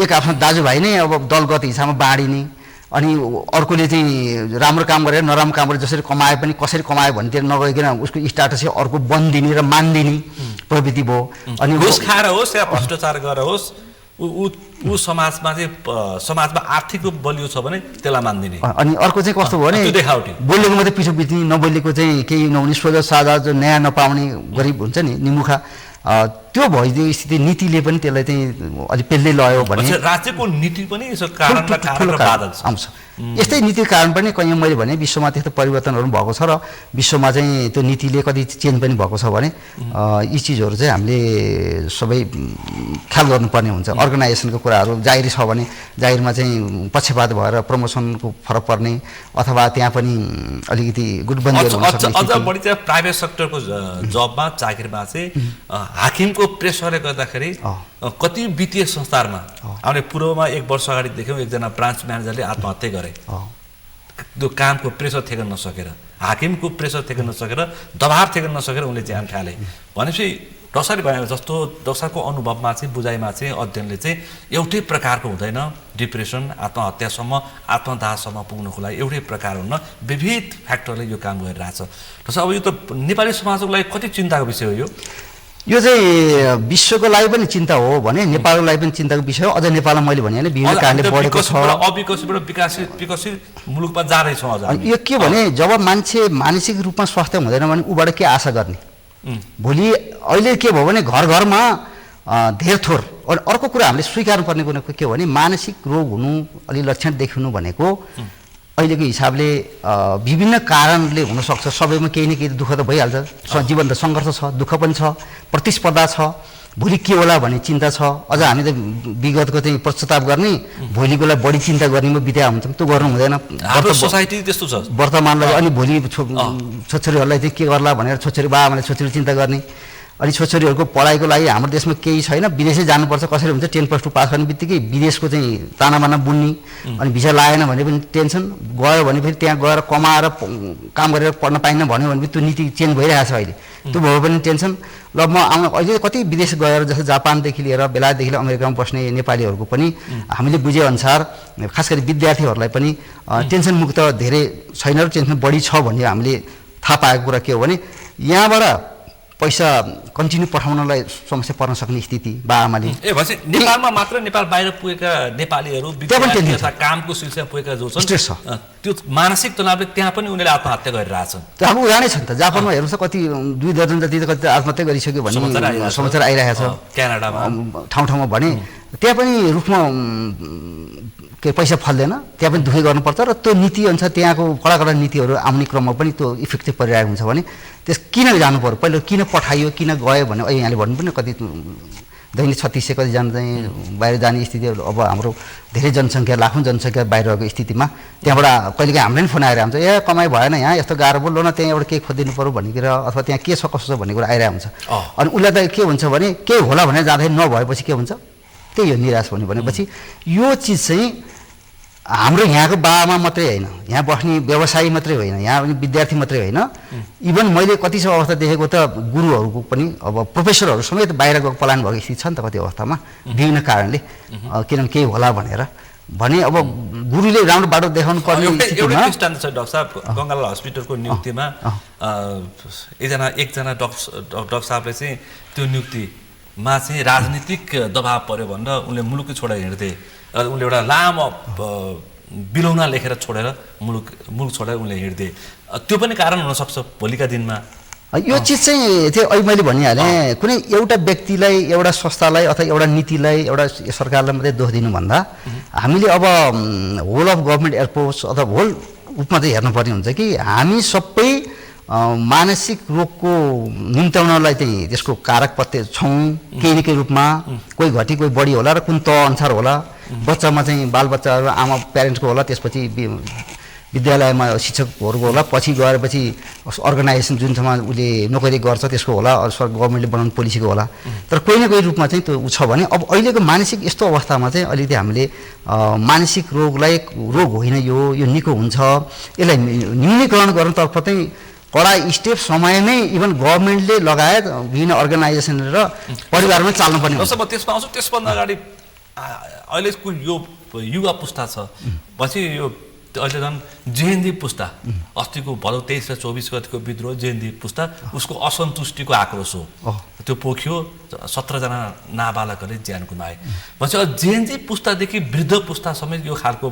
एक आफ्नो दाजुभाइ नै अब दलगत हिसाबमा बाँडिने, अनि अर्कोले चाहिँ राम्रो काम गरेर नराम्रो काम गरेर जसरी कमाए पनि कसरी कमायो भन्नेतिर नगइकन उसको स्टाटस चाहिँ अर्को बन्दिने र मान्दिने प्रवृत्ति भयो। अनि घुस खाएर होस् या भ्रष्टाचार गरेर होस् ऊ समाजमा चाहिँ समाजमा आर्थिक रूप बलियो छ भने त्यसलाई मान्दिने। अनि अर्को चाहिँ कस्तो भयो भने बोलेको मात्रै पिछो बित्ने, नबोलेको चाहिँ केही नहुने, सोझा साझा जो न्याय नपाउने गरिब हुन्छ नि निमुखा त्यो भइदियो स्थिति नीतिले पनि त्यसलाई चाहिँ अलि पेल्दै लयो भने राज्यको नीति पनि यसो कारण र बाधक आउँछ। यस्तै नीतिको कारण पनि कहीँ मैले भने विश्वमा त्यस्तो परिवर्तनहरू भएको छ र विश्वमा चाहिँ त्यो नीतिले कति चेन्ज पनि भएको छ भने यी चिजहरू चाहिँ हामीले सबै ख्याल गर्नुपर्ने हुन्छ। अर्गनाइजेसनको कुराहरू जागिरी छ भने जागिरमा चाहिँ पक्षपात भएर प्रमोसनको फरक पर्ने अथवा त्यहाँ पनि अलिकति गुटबन्दीहरू हुन सक्ने। अझ बढी चाहिँ प्राइभेट सेक्टरको जबमा चाकरीमा चाहिँ हाकिमको प्रेसरले गर्दाखेरि कति वित्तीय संस्थानमा हामीले पूर्वमा 1 वर्ष अगाडि देख्यौँ एकजना ब्रान्च म्यानेजरले आत्महत्या गरे। त्यो कामको प्रेसर थेक्न नसकेर, हाकिमको प्रेसर थेक्न नसकेर, दबाब थेक्न नसकेर उनले ज्यान ठाले। भनेपछि डक्टरले भने जस्तो डक्टरको अनुभवमा चाहिँ बुझाइमा चाहिँ अध्ययनले चाहिँ एउटै प्रकारको हुँदैन। डिप्रेसन आत्महत्यासम्म आत्मदाहसम्म पुग्नुको लागि एउटै प्रकार हुन्न, विविध फ्याक्टरले यो काम गरिरहेछ। डक्टर अब यो त नेपाली समाजको लागि कति चिन्ताको विषय हो यो चाहिँ विश्वको लागि पनि चिन्ता हो भने नेपालको लागि पनि चिन्ताको विषय हो। अझ नेपालमा मैले भने विभिन्न कारणले बढेको छ, अविकसित विकसित मुलुकमा जाँदैछौँ। अझ यो के भने जब मान्छे मानसिक रूपमा स्वास्थ्य हुँदैन भने उबाट के आशा गर्ने? भोलि अहिले के भयो भने घर घरमा धेर थोर। अनि अर्को कुरा हामीले स्वीकार्नुपर्ने कुरा के हो भने मानसिक रोग हुनु अलि लक्षण देखिनु भनेको अहिलेको हिसाबले विभिन्न कारणले हुनसक्छ। सबैमा केही न केही दुःख त भइहाल्छ, जीवन त सङ्घर्ष छ, दुःख पनि छ, प्रतिस्पर्धा छ, भोलि के होला भन्ने चिन्ता छ। अझ हामी त विगतको चाहिँ पश्चाताप गर्ने, भोलिकोलाई बढी चिन्ता गर्नेमा बिता हुन्छौँ, त्यो गर्नु हुँदैन। सोसाइटी त्यस्तो छ वर्तमानलाई। अनि भोलि छोरीहरूलाई चाहिँ के गर्ला भनेर छोरी बाबाआमाले छोरीहरू चिन्ता गर्ने। अनि छोरीहरूको पढाइको लागि हाम्रो देशमा केही छैन, विदेशै जानुपर्छ। कसरी हुन्छ 10+2 पास गर्ने बित्तिकै विदेशको चाहिँ तानाबाना बुन्ने, अनि भिसा लागेन भने पनि टेन्सन, गयो भने फेरि त्यहाँ गएर कमाएर काम गरेर पढ्न पाइन्न भन्यो भने त्यो नीति चेन्ज भइरहेछ अहिले। त्यो भयो भने टेन्सन। ल म अहिले कति विदेश गएर जस्तो जापानदेखि लिएर बेलायतदेखि लिएर अमेरिकामा बस्ने नेपालीहरूको पनि हामीले बुझेअनुसार खास गरी विद्यार्थीहरूलाई पनि टेन्सन मुक्त धेरै छैन र टेन्सन बढी छ भन्ने हामीले थाहा पाएको कुरा के हो भने यहाँबाट पैसा कन्टिन्यू पठाउनलाई समस्या पर्न सक्ने स्थिति बाआमाले। भनेपछि नेपालमा मात्र नेपाल बाहिर पुगेका नेपालीहरू कामको सिलसिला पुगेका जो छन् त्यो मानसिक तनावले त्यहाँ पनि उनीहरूले आत्महत्या गरिरहेछन्। अब उदाहरणै छ नि त, जापानमा हेर्नुहोस् त कति 2 दर्जन जति कति आत्महत्या गरिसक्यो भन्ने समाचार आइरहेको छ। क्यानाडामा ठाउँ ठाउँमा भने त्यहाँ पनि रुखमा के पैसा फल्दैन, त्यहाँ पनि दुःखै गर्नुपर्छ र त्यो नीति अनुसार त्यहाँको कडा कडा नीतिहरू आउने क्रममा पनि त्यो इफेक्टिभ परिरहेको हुन्छ भने त्यस किन जानु पर्यो, पहिला किन पठाइयो, किन गयो भने अहिले यहाँले भन्नु पनि कति दैनिक 3600 कतिजना चाहिँ बाहिर जाने स्थितिहरू। अब हाम्रो धेरै जनसङ्ख्या लाखौँ जनसङ्ख्या बाहिर रहेको स्थितिमा त्यहाँबाट कहिलेकाहीँ हाम्रो पनि फोन आएर हुन्छ, ए कमाइ भएन यहाँ यस्तो गाह्रो बोल्नु न, त्यहाँ एउटा केही खोजिदिनु पऱ्यो भन्ने कुरा अथवा त्यहाँ के छ कसो छ भन्ने कुरा आइरहेको हुन्छ। अनि उसलाई त के हुन्छ भने केही होला भनेर जाँदाखेरि नभएपछि के हुन्छ, त्यही हो निराश हुने। भनेपछि यो चिज चाहिँ हाम्रो यहाँको बाबामा मात्रै होइन, यहाँ बस्ने व्यवसायी मात्रै होइन, यहाँ पनि विद्यार्थी मात्रै होइन, इभन मैले कति सब अवस्था देखेको त गुरुहरूको पनि अब प्रोफेसरहरू समेत बाहिर गएको पलायन भएको स्थिति छ नि त कति अवस्थामा विभिन्न कारणले, किनभने केही होला भनेर भने अब गुरुले राम्रो बाटो देखाउनु पर्ने स्थितिमा। दृष्टान्त छ डाक्टर साहब, गङ्गालाल हस्पिटलको नियुक्तिमा एकजना डाक्टर साहबले चाहिँ त्यो नियुक्तिमा चाहिँ राजनीतिक दबाब पर्यो भनेर उनले मुलुकै छोडेर हिँड्थे। उनले एउटा लामो बिलौना लेखेर छोडेर मुलुक छोडेर उनले हिँड्थे। त्यो पनि कारण हुनसक्छ भोलिका दिनमा। यो चिज चाहिँ त्यो अहिले मैले भनिहालेँ, कुनै एउटा व्यक्तिलाई, एउटा संस्थालाई अथवा एउटा नीतिलाई, एउटा सरकारलाई मात्रै दोष दिनुभन्दा हामीले अब होल अफ गभर्मेन्ट एयरपोर्ट्स अथवा होल रूपमा चाहिँ हेर्नुपर्ने हुन्छ कि हामी सबै मानसिक रोगको निम्त्याउनलाई चाहिँ त्यसको कारक पत्ते छौँ केही न केही रूपमा। कोही घटी कोही बढी होला र कुन तह अनुसार होला। बच्चामा चाहिँ बालबच्चाहरू आमा प्यारेन्ट्सको होला, त्यसपछि विद्यालयमा शिक्षकहरूको होला, पछि गएपछि अर्गनाइजेसन जुनसम्म उसले नोकरी गर्छ त्यसको होला, गभर्मेन्टले बनाउने पोलिसीको होला। तर कोही न कोही रूपमा चाहिँ त्यो छ भने अब अहिलेको मानसिक यस्तो अवस्थामा चाहिँ अलिकति हामीले मानसिक रोगलाई रोग होइन यो निको हुन्छ, यसलाई न्यूनीकरण गर्नुतर्फ चाहिँ कडा स्टेप समयमै इभन गभर्मेन्टले लगायत विभिन्न अर्गनाइजेसन र परिवारमै चाल्नुपर्ने हुन्छ। त्यसमा आउँछु। त्यसभन्दा अगाडि अहिलेको यो युवा पुस्ता छ, पछि यो अहिले झन् जेएनजी पुस्ता, अस्तिको भदौ 23 र 24 गतिको विद्रोह जेएनजी पुस्ता, उसको असन्तुष्टिको आक्रोश हो। त्यो पोखियो, 17 जना नाबालकहरूले ज्यान गुमाए। भनेपछि जेएनजी पुस्तादेखि वृद्ध पुस्ता समेत यो खालको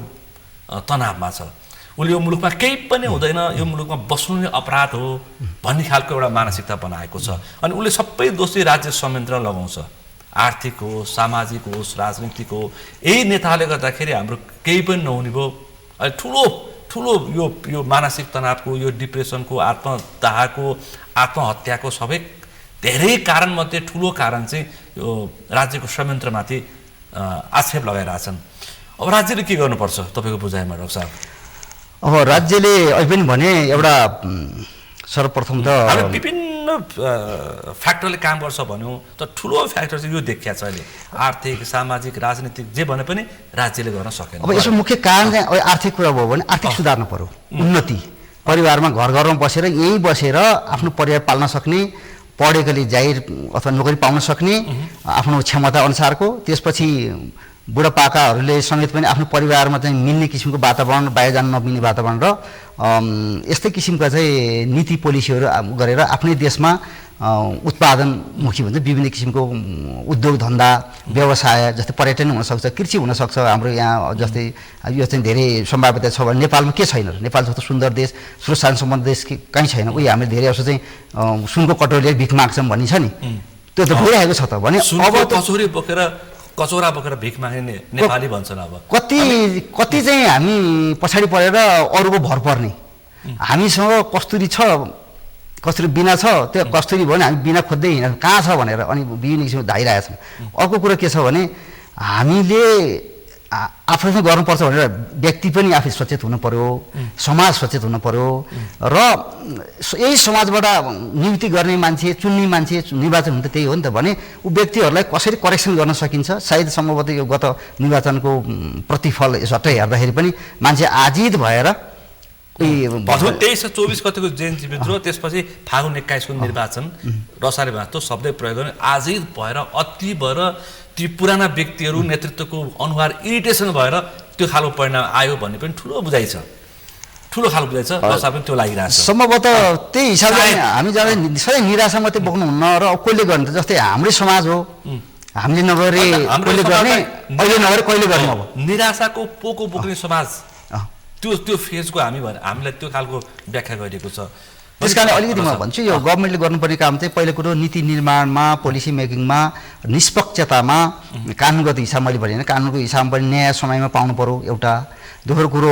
तनावमा छ। उसले यो मुलुकमा केही पनि हुँदैन, यो मुलुकमा बस्नु नै अपराध हो भन्ने खालको एउटा मानसिकता बनाएको छ। अनि उसले सबै दोष चाहिँ राज्य संयन्त्र लगाउँछ, आर्थिक होस्, सामाजिक होस्, राजनीतिक हो। यही नेताहरूले गर्दाखेरि हाम्रो केही पनि नहुने भयो। अहिले ठुलो ठुलो यो मानसिक तनावको, यो डिप्रेसनको, आत्मदाहको, आत्महत्याको सबै धेरै कारणमध्ये ठुलो कारण चाहिँ यो राज्यको संयन्त्रमाथि आक्षेप लगाइरहेछन्। अब राज्यले के गर्नुपर्छ तपाईँको बुझाइमा डाक्टर साहब? अब राज्यले अहिले पनि भने एउटा सर्वप्रथम त हामी विभिन्न फ्याक्टरले काम गर्छ भन्यौँ, तर ठुलो फ्याक्टर चाहिँ यो देखिया छ अहिले, आर्थिक, सामाजिक, राजनीतिक जे भने पनि राज्यले गर्न सकेन। अब यसको मुख्य कारण चाहिँ आर्थिक कुरा भयो भने आर्थिक सुधार्न पर्यो, उन्नति, परिवारमा घर घरमा बसेर यहीँ बसेर आफ्नो परिवार पाल्न सक्ने, पढेकोले जागिर अथवा नोकरी पाउन सक्ने आफ्नो क्षमता अनुसारको, त्यसपछि बुढापाकाहरूले समेत पनि आफ्नो परिवारमा चाहिँ मिल्ने किसिमको वातावरण, बाहिर जान नमिल्ने वातावरण र यस्तै किसिमका चाहिँ नीति पोलिसीहरू गरेर आफ्नै देशमा उत्पादनमुखी भन्छ, विभिन्न किसिमको उद्योग धन्दा, व्यवसाय, जस्तै पर्यटन हुनसक्छ, कृषि हुनसक्छ। हाम्रो यहाँ जस्तै यो चाहिँ धेरै सम्भाव्यता छ भने नेपालमा के छैन? नेपाल जस्तो सुन्दर देश, सुरक्षान सम्बन्ध देश कहीँ छैन। उयो हामीले धेरै वर्ष चाहिँ सुनको कटोरीले भिख माग्छौँ भन्ने छ नि, त्यो त भइरहेको छ त भने अब कचौरा बोकेर भिख माग्ने नेपाली भन्छन्। अब कति चाहिँ हामी पछाडि परेर अरूको भर पर्ने, हामीसँग कस्तुरी छ, कस्तुरी बिना छ, त्यो कस्तुरी भयो भने हामी बिना खोज्दै हिँड कहाँ छ भनेर अनि विभिन्न किसिमको धाइरहेछौँ। अर्को कुरो के छ भने हामीले आफूले गर्नुपर्छ भनेर व्यक्ति पनि आफै सचेत हुनु पर्यो, समाज सचेत हुनु पर्यो र यही समाजबाट नियुक्ति गर्ने मान्छे, चुन्ने मान्छे, निर्वाचन हुन त त्यही हो नि त भने ऊ व्यक्तिहरूलाई कसरी करेक्सन गर्न सकिन्छ। सायद सम्भवतः यो गत निर्वाचनको प्रतिफल झट्टै हेर्दाखेरि पनि मान्छे आजित भएर 2324 गतिको जयन्ती विद्रोह, त्यसपछि फागुन 21 को निर्वाचन रसाले भाँच्दो शब्दै प्रयोग गर्ने आजित भएर अति भएर ती पुराना व्यक्तिहरू नेतृत्वको अनुहार इरिटेसन भएर त्यो खालको परिणाम आयो भन्ने पनि ठुलो बुझाइ छ, ठुलो खालको बुझाइ छ। रसा पनि त्यो लागिरहेको छ। सम्भवतः त्यही हिसाबले हामी जाँदा सधैँ निराशा मात्रै बोक्नुहुन्न र कसले गर्ने त? जस्तै हाम्रै समाज हो, हामीले नगरे कहिले गर्ने, अहिले नगरे कहिले गर्ने? अब निराशाको पोको बोक्ने समाज, त्यो फेजको हामीलाई त्यो खालको व्याख्या गरिएको छ। त्यस कारण अलिकति म भन्छु यो गभर्मेन्टले गर्नुपर्ने काम चाहिँ पहिलो कुरो नीति निर्माणमा, पोलिसी मेकिङमा, निष्पक्षतामा, कानुनगत हिसाब मैले भने कानुनको हिसाबमा पनि न्याय समयमा पाउनु पर्यो एउटा। दोस्रो कुरो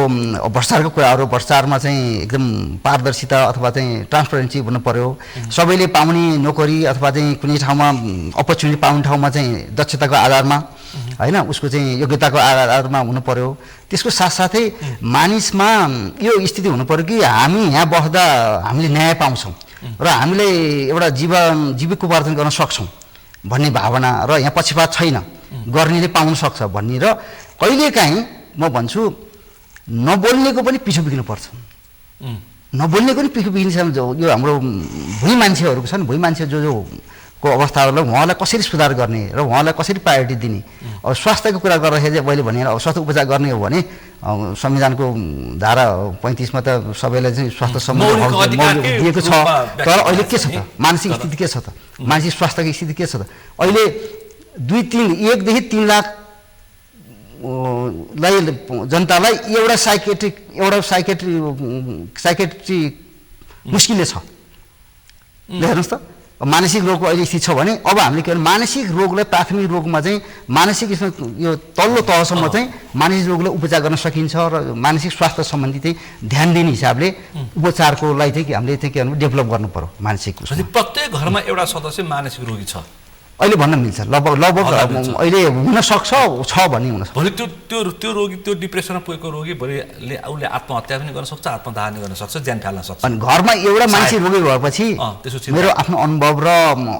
भ्रष्टाचारको कुराहरू, भ्रष्टाचारमा चाहिँ एकदम पारदर्शिता अथवा चाहिँ ट्रान्सपरेन्सी हुनु पर्यो। सबैले पाउने नोकरी अथवा चाहिँ कुनै ठाउँमा अपर्च्युनिटी पाउने ठाउँमा चाहिँ दक्षताको आधारमा होइन, उसको चाहिँ योग्यताको आधारमा हुनु पर्यो। त्यसको साथसाथै मानिसमा यो स्थिति हुनु पर्यो कि हामी यहाँ बस्दा हामीले न्याय पाउँछौँ र हामीले एउटा जीविकोपार्जन गर्न सक्छौँ भन्ने भावना र यहाँ पक्षपात छैन, गर्नेले पाउन सक्छ भन्ने। र कहिलेकाहीँ म भन्छु नबोल्नेको पनि पिछो बिग्नुपर्छ, नबोल्नेको पनि पिछो बिग्रिन्छ। यो हाम्रो भुइँ मान्छेहरूको छ नि, भुइँ मान्छे जो को अवस्थाहरूलाई उहाँलाई कसरी सुधार गर्ने र उहाँलाई कसरी प्रायोरिटी दिने। अब स्वास्थ्यको कुरा गर्दाखेरि मैले भने अब स्वास्थ्य उपचार गर्ने हो भने संविधानको धारा 35 मा त सबैलाई चाहिँ स्वास्थ्य सम्बन्धी दिएको छ। तर अहिले के छ त? मानसिक स्थिति के छ त? मानसिक स्वास्थ्यको स्थिति के छ त? अहिले 1 देखि 3 लाख जनतालाई एउटा साइकेट्री मुस्किलले छ। हेर्नुहोस् त, मानसिक रोगको अहिले स्थिति छ भने अब हामीले के भने मानसिक रोगलाई प्राथमिक रोगमा चाहिँ मानसिक यो तल्लो तहसम्म चाहिँ मानसिक रोगलाई उपचार गर्न सकिन्छ र मानसिक स्वास्थ्य सम्बन्धी चाहिँ ध्यान दिने हिसाबले उपचारको लागि चाहिँ हामीले चाहिँ के भन्नु डेभलप गर्नु पर्यो। मानसिक प्रत्येक घरमा एउटा सदस्य मानसिक रोगी छ अहिले भन्न मिल्छ, लगभग अहिले हुन सक्छ भन्ने हुन सक्छ। भोलि त्यो रोगी, त्यो डिप्रेसनमा पुगेको रोगी भोलिले उसले आत्महत्या पनि गर्न सक्छ, आत्मदाह पनि गर्न सक्छ, ज्यान फाल्न सक्छ। अनि घरमा एउटा मान्छे रोगी भएपछि मेरो आफ्नो अनुभव र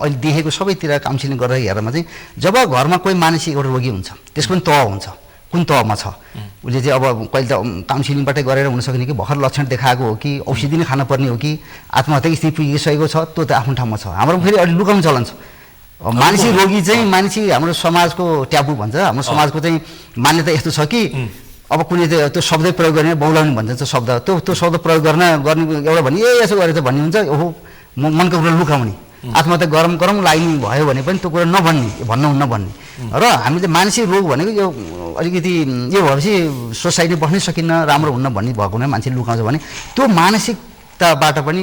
अहिले देखेको सबैतिर काउन्सिलिङ गरेर हेर्दामा चाहिँ जब घरमा कोही मानसिक एउटा रोगी हुन्छ त्यसको पनि तह हुन्छ, कुन तहमा छ उसले चाहिँ अब कहिले त काउन्सिलिङबाटै गरेर हुनसक्ने कि भर्खर लक्षण देखाएको हो कि औषधि नै खानुपर्ने हो कि आत्महत्याको स्थिति पुगिसकेको छ, त्यो त आफ्नो ठाउँमा छ। हाम्रो फेरि अहिले लुकाउनु चलन छ। मानसिक रोगी चाहिँ मानसिक हाम्रो समाजको ट्याबु भन्छ, हाम्रो समाजको चाहिँ मान्यता यस्तो छ कि अब कुनै त्यो शब्दै प्रयोग गर्ने बहुलाउने भन्छ शब्द, त्यो शब्द प्रयोग गर्ने एउटा भने यसो गरेर भन्ने हुन्छ, ओहो मनको कुरा लुकाउने, आत्महत्या गरौँ लाग्ने भयो भने पनि त्यो कुरा नभन्ने, भन्नुहुन्न भन्ने। र हामीले मानसिक रोग भनेको यो अलिकति यो भएपछि सोसाइटी बस्नै सकिन्न राम्रो हुन्न भन्ने भएको नै मान्छे लुकाउँछ भने त्यो मानसिकताबाट पनि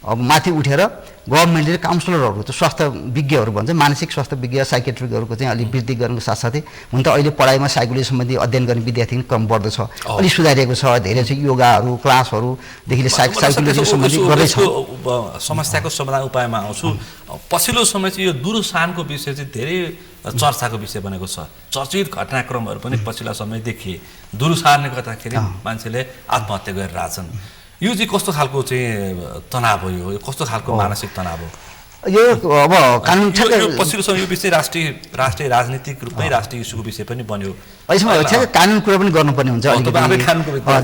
अब माथि उठेर गभर्मेन्टले काउन्सिलरहरू त स्वास्थ्य विज्ञहरू भन्छ मानसिक स्वास्थ्य विज्ञ साइकेट्रिकहरूको चाहिँ अलिक वृद्धि गर्नुको साथसाथै हुन त अहिले पढाइमा साइकोलोजी सम्बन्धी अध्ययन गर्ने विद्यार्थी कम बढ्दो छ अलिक सुधारिएको छ धेरै चाहिँ योगाहरू क्लासहरूदेखि साइकोलोजी सम्बन्धी गर्दैछ समस्याको समाधान उपायमा आउँछु पछिल्लो समय चाहिँ यो दुरुसानको विषय चाहिँ धेरै चर्चाको विषय बनेको छ चर्चित घटनाक्रमहरू पनि पछिल्लो समय देखिए दुरुसारले गर्दाखेरि मान्छेले आत्महत्या गरेर आछन् यो चाहिँ कस्तो खालको चाहिँ तनाव हो यो कस्तो खालको मानसिक तनाव हो यो अब कानुन पछिल्लो समय यो विषय राष्ट्रिय राजनीतिक रूपमै राष्ट्रिय इस्युको विषय पनि बन्यो अहिलेसम्म कानुन कुरा पनि गर्नुपर्ने हुन्छ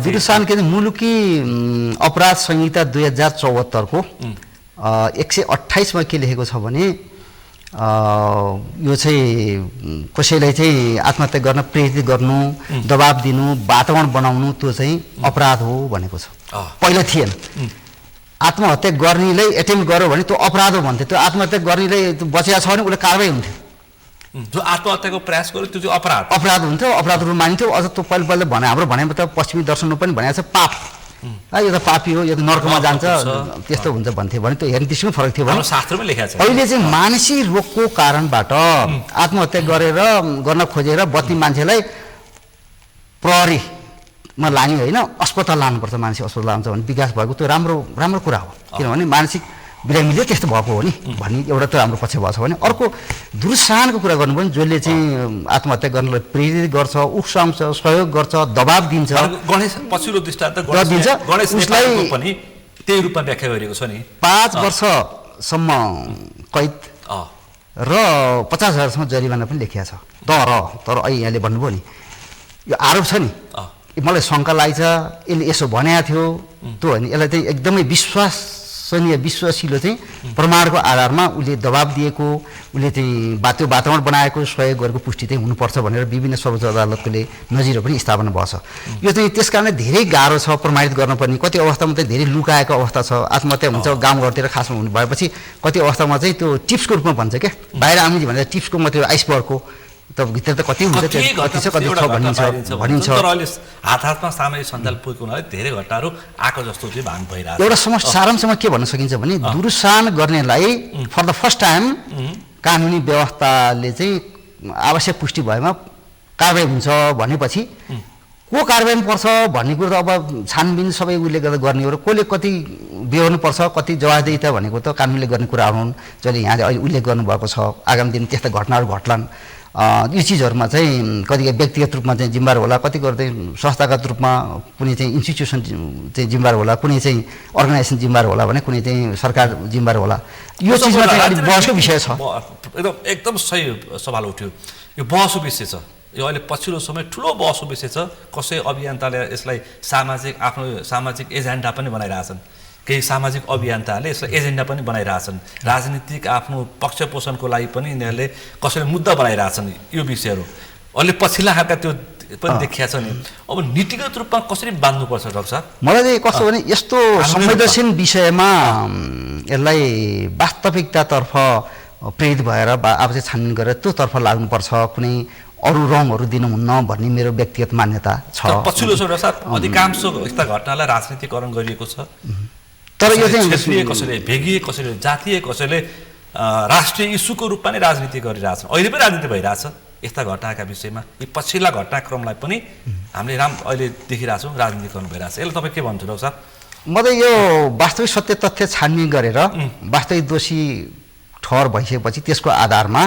दुरुसान के मुलुकी अपराध संहिता 2074 को 128 मा के लेखेको छ भने यो चाहिँ कसैलाई चाहिँ आत्महत्या गर्न प्रेरित गर्नु दबाब दिनु वातावरण बनाउनु त्यो चाहिँ अपराध हो भनेको छ पहिला थिएन आत्महत्या गर्नेले एटेम्प्ट गर्यो भने त्यो अपराध हो भन्थे त्यो आत्महत्या गर्नेले बचेको छ भने उसले कारबाही हुन्थ्यो जो आत्महत्याको प्रयास गर्यो त्यो चाहिँ अपराध हुन्थ्यो अपराध रूपमा मानिन्थ्यो अझ त्यो पहिला भने हाम्रो भनाइमा त पश्चिमी दर्शनमा पनि भनेको छ पाप यो त पापी हो यो त नर्कमा जान्छ त्यस्तो हुन्छ भन्थे भने त्यो हेर्ने त्यसमै फरक थियो भने शास्त्रमा लेखेको छ अहिले चाहिँ मानसिक रोगको कारणबाट आत्महत्या गरेर गर्न खोजेर बत्ती मान्छेलाई प्रहरीमा लाने होइन अस्पताल लानुपर्छ मानसिक अस्पताल लान्छ भने विकास भएको त्यो राम्रो कुरा हो किनभने मानसिक बिरामीले त्यस्तो भएको हो नि भन्ने एउटा त हाम्रो पक्ष भएको छ भने अर्को दुरुसाहनको कुरा गर्नु पनि जसले चाहिँ आत्महत्या गर्नलाई प्रेरित गर्छ उक्साउँछ सहयोग गर्छ दबाब दिन्छ गणेश पछिल्लो दृष्टान्त गणेश नेपालको पनि त्यही रूपमा व्याख्या गरिएको छ नि 5 वर्षसम्म कैद र 50,000 जरिवाना पनि लेखिएको छ तर अहिले यहाँले भन्नुभयो नि यो आरोप छ नि मलाई शङ्का लाग्छ यसले यसो भनेको थियो त्यो होइन यसलाई चाहिँ एकदमै विश्वासिलो चाहिँ प्रमाणको आधारमा उसले दबाब दिएको उसले चाहिँ त्यो वातावरण बनाएको सहयोग गरेको पुष्टि चाहिँ हुनुपर्छ भनेर विभिन्न सर्वोच्च अदालतले नजिरो पनि स्थापना भएको छ यो चाहिँ त्यस कारणले धेरै गाह्रो छ प्रमाणित गर्नुपर्ने कति अवस्थामा चाहिँ धेरै लुकाएको अवस्था छ आत्महत्या हुन्छ गाउँघरतिर खासमा हुनु भएपछि कति अवस्थामा चाहिँ त्यो टिप्सको रूपमा भन्छ क्या बाहिर आउने भनेर टिप्सको मात्रै आइसबर्गको त भित्र त कति हुन्छ कति छ भनिन्छ तर अहिले हातमा सामाजिक सञ्जाल पुगेको हुनाले धेरै घटनाहरू आएको जस्तो चाहिँ भान भइरहेको एउटा समस्या सारांशमा के भन्न सकिन्छ भने दुरुसान गर्नेलाई फर द फर्स्ट टाइम कानुनी व्यवस्थाले चाहिँ आवश्यक पुष्टि भएमा कारबाही हुन्छ भनेपछि को कारबाहीमा पर्छ भन्ने कुरो त अब छानबिन सबै उसले गर्दा गर्ने हो र कसले कति बेहोर्नुपर्छ कति जवाफदेहिता भनेको त कानुनले गर्ने कुराहरू हुन् जसले यहाँले अहिले उल्लेख गर्नुभएको छ आगामी दिन त्यस्ता घटनाहरू घट्लान् यो चिजहरूमा चाहिँ कति व्यक्तिगत रूपमा चाहिँ जिम्मेवार होला कति गर्दै संस्थागत रूपमा कुनै चाहिँ इन्स्टिट्युसन चाहिँ जिम्मेवार होला कुनै चाहिँ अर्गनाइजेसन जिम्मेवार होला भने कुनै चाहिँ सरकार जिम्मेवार होला यो चिजमा चाहिँ अलिक बहसको विषय छ एकदम सही सवाल उठ्यो यो बहसको विषय छ यो अहिले पछिल्लो समय ठुलो बहसको विषय छ कसै अभियन्ताले यसलाई आफ्नो सामाजिक एजेन्डा पनि बनाइरहेछन् केही सामाजिक अभियन्ताहरूले यसलाई एजेन्डा पनि बनाइरहेछन् राजनीतिक आफ्नो पक्ष पोषणको लागि पनि यिनीहरूले कसैले मुद्दा बनाइरहेछन् यो विषयहरू अहिले पछिल्ला खालका त्यो पनि देखिया छ नि अब नीतिगत रूपमा कसरी बाँध्नुपर्छ डाक्टर साहब मलाई चाहिँ कस्तो भने यस्तो संवेदनशील विषयमा यसलाई वास्तविकतातर्फ प्रेरित भएर आवश्यक छानबिन गरेर त्योतर्फ लाग्नुपर्छ कुनै अरू रङहरू दिनुहुन्न भन्ने मेरो व्यक्तिगत मान्यता छ पछिल्लो समय साथ अधिकांश यस्ता घटनालाई राजनीतिकरण गरिएको छ तर यो चाहिँ क्षेत्रीय कसैले भेगिए कसैले जातीय कसैले राष्ट्रिय इस्युको रूपमा नै राजनीति गरिरहेछन् अहिले पनि राजनीति भइरहेछ यस्ता घटनाका विषयमा यी पछिल्ला घटनाक्रमलाई पनि हामीले अहिले देखिरहेछौँ राजनीतिकरण भइरहेछ यसलाई तपाईँ के भन्नुहुन्छ डाक्टर साहब म त यो वास्तविक सत्य तथ्य छानबिन गरेर वास्तविक दोषी ठहर भइसकेपछि त्यसको आधारमा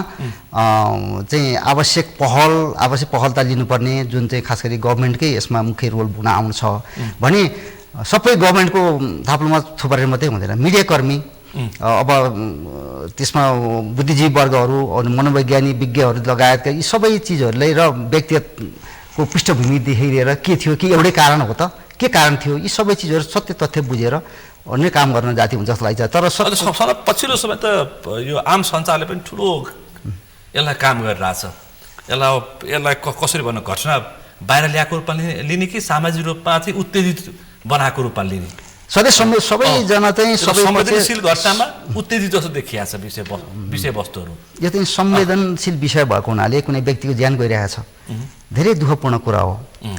चाहिँ आवश्यक पहलता लिनुपर्ने जुन चाहिँ खास गरी गभर्मेन्टकै यसमा मुख्य रोल हुन आउँछ भने सबै गभर्मेन्टको थाप्लोमा थुपारेर मात्रै हुँदैन मिडियाकर्मी अब त्यसमा बुद्धिजीवी वर्गहरू मनोवैज्ञानिक विज्ञहरू लगायतका यी सबै चिजहरूले र व्यक्तिगतको पृष्ठभूमिदेखि लिएर के थियो कि एउटै कारण हो त के कारण थियो यी सबै चिजहरू सत्य तथ्य बुझेर अन्य काम गर्न जाति हुन्छ जस्तो लाग्छ तर पछिल्लो समय त यो आम सञ्चारले पनि ठुलो यसलाई काम गरिरहेछ यसलाई कसरी भन्नु घटना बाहिर ल्याएको रूपमा लिने कि सामाजिक रूपमा चाहिँ उत्तेजित बनाएको रूपमा लिने सबैजना चाहिँ संवेदनशील घटनामा उत्तेजित जस्तो देखिएको छ विषयवस्तुहरू। यो चाहिँ संवेदनशील विषय भएको हुनाले कुनै व्यक्तिको ज्यान गइरहेको छ, धेरै दुःखपूर्ण कुरा हो।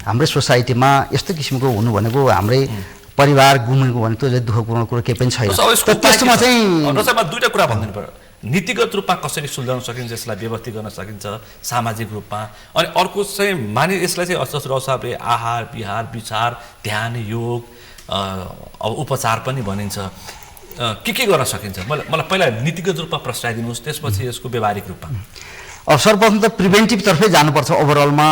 हाम्रै सोसाइटीमा यस्तो किसिमको हुनु भनेको हाम्रै परिवार गुमेको भने त्यो चाहिँ दुःखपूर्ण कुरो केही पनि छैन। त्यसमा चाहिँ दुईटा कुरा भनिदिनु पर्यो, नीतिगत रूपमा कसरी सुल्झाउन सकिन्छ, यसलाई व्यवस्थित गर्न सकिन्छ सामाजिक रूपमा, अनि अर्को चाहिँ यसलाई चाहिँ अर्थशास्त्र साहबले आहार विहार विचार ध्यान योग अब उपचार पनि भनिन्छ, के गर्न सकिन्छ? मलाई पहिला नीतिगत रूपमा प्रस्ताइदिनुहोस्, त्यसपछि यसको व्यवहारिक रूपमा। अब सर्वप्रथम त प्रिभेन्टिभ तर्फै जानुपर्छ। ओभरअलमा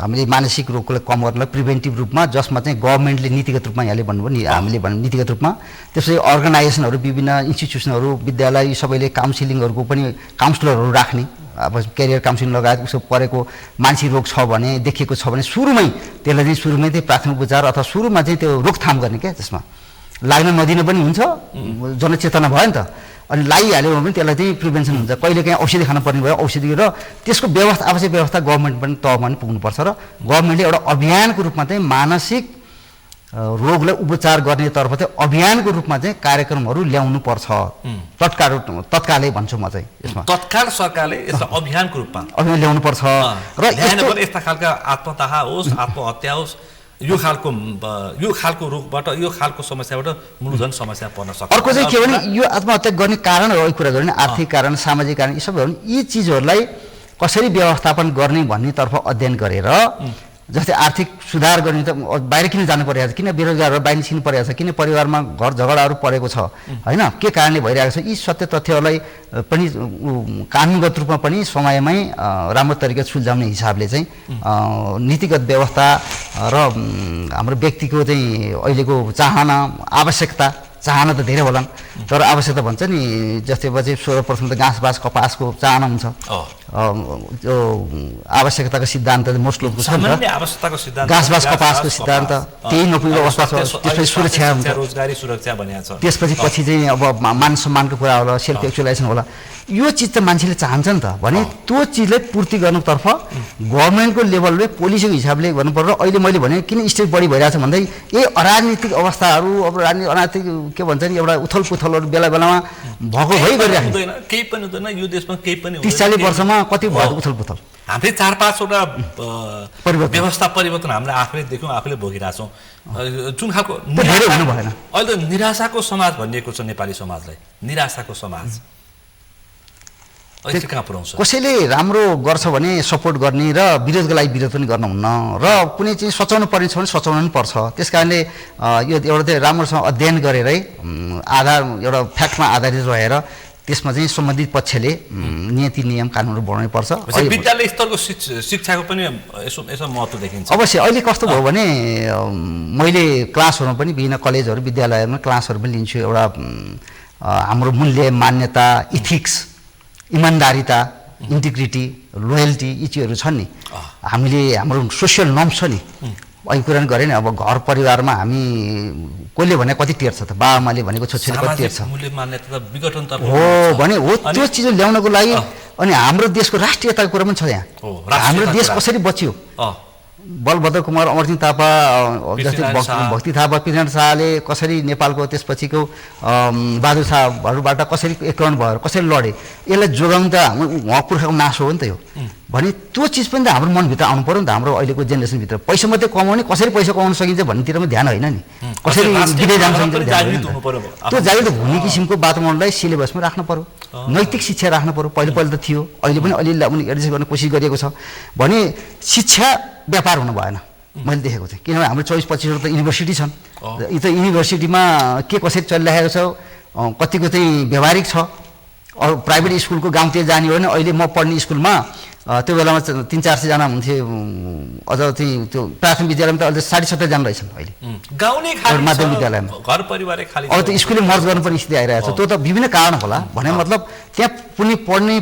हामीले मानसिक रोगलाई कम गर्नलाई प्रिभेन्टिभ रूपमा, जसमा चाहिँ गभर्मेन्टले नीतिगत रूपमा यहाँले भन्नुभयो नि, हामीले भन्नु नीतिगत रूपमा, त्यसपछि अर्गनाइजेसनहरू विभिन्न इन्स्टिट्युसनहरू विद्यालय सबैले काउन्सिलिङहरूको पनि काउन्सिलरहरू राख्ने, अब क्यारियर काउन्सिलिङ लगायत उसो परेको मानसिक रोग छ भने देखिएको छ भने सुरुमै त्यसलाई चाहिँ सुरुमै चाहिँ प्राथमिक उपचार अथवा सुरुमा चाहिँ त्यो रोकथाम गर्ने क्या, त्यसमा लाग्न नदिन पनि हुन्छ, जनचेतना भयो नि त। अनि लगाइहाल्यो भने पनि त्यसलाई चाहिँ प्रिभेन्सन हुन्छ। कहिले काहीँ औषधि खानु पर्ने भयो औषधि, र त्यसको व्यवस्था आवश्यक व्यवस्था गभर्मेन्ट पनि तहमा पनि पुग्नुपर्छ, र गभर्मेन्टले एउटा अभियानको रूपमा चाहिँ मानसिक रोगलाई उपचार गर्नेतर्फ चाहिँ अभियानको रूपमा चाहिँ कार्यक्रमहरू ल्याउनु पर्छ। तत्कालै भन्छु म चाहिँ यसमा तत्काल सरकारले यसलाई अभियानको रूपमा अभियान ल्याउनु पर्छ। र यस्ता खालका आत्मदाह होस्, आत्महत्या होस्, यो खालको रोगबाट, यो खालको समस्याबाट मूलधन समस्या पर्न सक्छ। अर्को चाहिँ के भने यो आत्महत्या गर्ने कारणहरू कुरा गर्ने, आर्थिक कारण, सामाजिक कारण, यी सबैहरू यी चिजहरूलाई कसरी व्यवस्थापन गर्ने भन्नेतर्फ अध्ययन गरेर, जस्तै आर्थिक सुधार गर्ने त बाहिर किन जानु परिरहेको छ, किन बेरोजगारहरू बाहिर निस्किनु परिरहेको छ, किन परिवारमा घर झगडाहरू परेको छ होइन, के कारणले भइरहेको छ, यी सत्य तथ्यहरूलाई पनि कानुनगत रूपमा पनि समयमै राम्रो तरिका सुल्झाउने हिसाबले चाहिँ नीतिगत व्यवस्था र हाम्रो व्यक्तिको चाहिँ अहिलेको चाहना चाहना त धेरै होलान्, तर आवश्यकता भन्छ नि, जस्तै चाहिँ सर्वप्रथम त घाँस कपासको चाहना हुन्छ। त्यो आवश्यकताको सिद्धान्त मोस्ट लोकको छ नि त, घाँस कपासको सिद्धान्त, त्यही नपुगेको अवस्था छ। त्यसपछि सुरक्षा हुन्छ, रोजगारी सुरक्षा भनिएको छ। त्यसपछि चाहिँ अब मान सम्मानको कुरा होला, सेल्फ एक्चुअलाइजेसन होला, यो चिज त मान्छेले चाहन्छ नि त भने त्यो चिजलाई पूर्ति गर्नुतर्फ गभर्मेन्टको लेभलले पोलिसीको हिसाबले गर्नुपर्छ। अहिले मैले भने किन स्टेज बढी भइरहेछ भन्दै अराजनीतिक अवस्थाहरू, अब अराजनीतिक के भन्छ नि, एउटा उथल पुथलहरू बेला बेलामा भएको भइरहेको हुँदैन, केही पनि हुँदैन यो देशमा, केही पनि 30-40 वर्षमा कति भयो उथल पुथल। हामीले 4-5वटा व्यवस्था परिवर्तन हामीले आफैले देख्यौँ, आफैले भोगिरहेछौँ। जुन खालको धेरै हुनु भएन, अहिले त निराशाको समाज भनिएको छ नेपाली समाजलाई, निराशाको समाज कसैले राम्रो गर्छ भने सपोर्ट गर्ने र विरोधको लागि विरोध पनि गर्नुहुन्न, र कुनै चाहिँ सचाउनु पर्ने छ भने सचाउनु पनि पर्छ। त्यस कारणले यो एउटा चाहिँ राम्रोसँग अध्ययन गरेरै आधार एउटा फ्याक्टमा आधारित रहेर त्यसमा चाहिँ सम्बन्धित पक्षले नीति नियम कानुनहरू बनाउनु पर्छ। विद्यालय स्तरको शिक्षाको पनि यसो महत्त्व देखिन्छ। अवश्य अहिले कस्तो भयो भने मैले क्लासहरूमा पनि विभिन्न कलेजहरू विद्यालयहरूमा क्लासहरू पनि लिन्छु। एउटा हाम्रो मूल्य मान्यता, इथिक्स, इमान्दारिता, इन्टिग्रिटी, लोयल्टी, यी चिजहरू छन् नि। हामीले हाम्रो सोसियल नर्म छ नि, अहिले कुरा नि गरेँ नि। अब घर परिवारमा हामी कसले भने कति टेर्छ त, बाबाआमाले भनेको छोरीले कति टेर्छ हो भने हो, त्यो चिज ल्याउनको लागि। अनि हाम्रो देशको राष्ट्रियताको कुरा पनि छ यहाँ। हाम्रो देश कसरी बच्यो, बलभद्र कुमार, अमरसिंह थापा, जस्तै भक्ति थापा, पृथ्वीनारायण शाहले कसरी नेपालको त्यसपछिको बहादुर शाहहरूबाट कसरी एकीकरण भयो, कसरी लडे, यसलाई जोगाउनु त हाम्रो उहाँ पुर्खाको नाश हो नि त यो भने त्यो चिज पनि त हाम्रो मनभित्र आउनु पऱ्यो नि त। हाम्रो अहिलेको जेनेरेसनभित्र पैसा मात्रै कमाउने, कसरी पैसा कमाउन सकिन्छ भन्नेतिर पनि ध्यान होइन नि, कसरी विदेश जान सकिन्छ त्यो जागृत हुने किसिमको वातावरणलाई सिलेबसमा राख्नु पऱ्यो। नैतिक शिक्षा राख्नु पऱ्यो। पहिलो त थियो, अहिले पनि अलिअलि एडजस्ट गर्ने कोसिस गरिएको छ भने शिक्षा व्यापार हुनु भएन मैले देखेको थिएँ। किनभने हाम्रो 24-25 त युनिभर्सिटी छन्, यी त युनिभर्सिटीमा के कसरी चलिरहेको छ, कतिको चाहिँ व्यवहारिक छ। अरू प्राइभेट स्कुलको गाउँतिर जाने हो भने अहिले म पढ्ने स्कुलमा त्यो बेलामा 300-400 जना हुन्थे, अझ चाहिँ त्यो प्राथमिक विद्यालयमा त अहिले 70-70 जना रहेछन् अहिले गाउँले माध्यमिक विद्यालयमा। घर परिवारै खाली, अब त स्कुलले मर्ज गर्नुपर्ने स्थिति आइरहेको छ। त्यो त विभिन्न कारण होला भने मतलब त्यहाँ पनि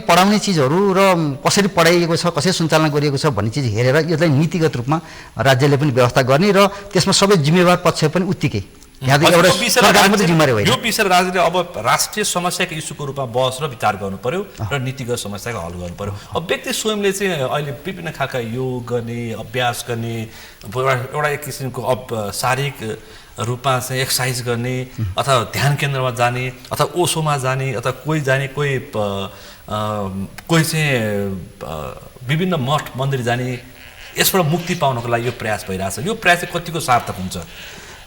पढाउने चिजहरू र कसरी पढाइएको छ, कसरी सञ्चालन गरिएको छ भन्ने चिज हेरेर यसलाई नीतिगत रूपमा राज्यले पनि व्यवस्था गर्ने र त्यसमा सबै जिम्मेवार पक्ष पनि उत्तिकै। यो विषय राजनीति अब राष्ट्रिय समस्याको इस्युको रूपमा बहस र विचार गर्नु पर्यो र नीतिगत समस्याको हल गर्नु पर्यो। अब व्यक्ति स्वयंले चाहिँ अहिले विभिन्न खालका योग गर्ने, अभ्यास गर्ने, एउटा एक किसिमको शारीरिक रूपमा चाहिँ एक्सर्साइज गर्ने अथवा ध्यान केन्द्रमा जाने अथवा ओसोमा जाने अथवा कोही जाने कोही चाहिँ विभिन्न मठ मन्दिर जाने यसबाट मुक्ति पाउनको लागि यो प्रयास भइरहेछ। यो प्रयास चाहिँ कतिको सार्थक हुन्छ?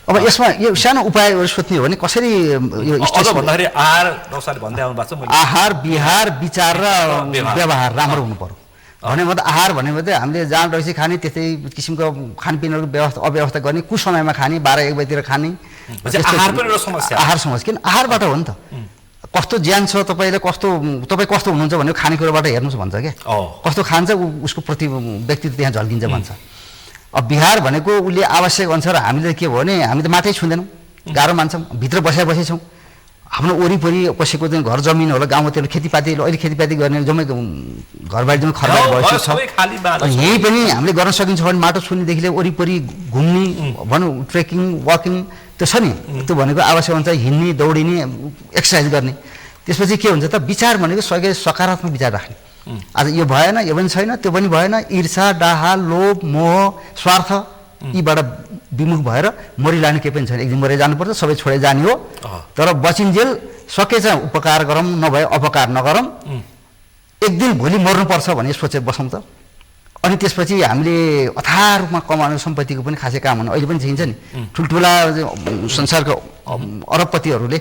अब यसमा यो सानो उपायहरू सोध्ने हो भने कसरी यो अझ भन्दाखेरि आहार डक्टरले भन्दै आउनु भएको छ मैले आहार विहार विचार र व्यवहार राम्रो हुनु पर्यो। भनेको त आहार भनेको चाहिँ हामीले जहाँ रहेछ खाने त्यस्तै किसिमको खानपिनहरूको अव्यवस्था गर्ने, कुसमयमा खाने, 12-1 बजीतिर खाने। आहार पनि एउटा समस्या, आहार समस्या किन आहारबाट हो नि त। कस्तो ज्यान छ तपाईँ कस्तो हुनुहुन्छ भने खानेकुराबाट हेर्नुहोस् भन्छ क्या। कस्तो खान्छ उसको प्रति व्यक्तित्व त्यहाँ झल्किन्छ भन्छ। अब बिहार भनेको उसले आवश्यक अनुसार हामीले के भयो भने हामी त माथि छुँदैनौँ, गाह्रो मान्छौँ, भित्र बसेछौँ। आफ्नो वरिपरि कसैको चाहिँ घर जमिन होला गाउँतिर खेतीपाती अहिले खेतीपाती गर्ने जम्मै घरबारी जम्मै खरबारी भएको छ। यहीँ पनि हामीले गर्न सकिन्छ भने माटो छुनेदेखि लिएर वरिपरि घुम्ने भनौँ ट्रेकिङ वकिङ त्यो छ नि, त्यो भनेको आवश्यक हुन्छ हिँड्ने दौडिने एक्सर्साइज गर्ने। त्यसपछि के हुन्छ त विचार भनेको सकारात्मक विचार राख्ने। आज यो भएन यो पनि छैन त्यो पनि भएन, ईर्षा डाहा लोभ मोह स्वार्थ यीबाट विमुख भएर मरिलाने केही पनि छैन। एक दिन मरे जानुपर्छ, सबै छोडे जाने हो। तर बचिन्जेल सकेछ उपकार गरौँ नभए अपकार नगरौँ। एक दिन भोलि मर्नुपर्छ भन्ने सोचेर बसौँ त। अनि त्यसपछि हामीले अथाह रूपमा कमाउने सम्पत्तिको पनि खासै काम हुनु अहिले पनि चाहिन्छ नि। ठुल्ठुला संसारको अरबपतिहरूले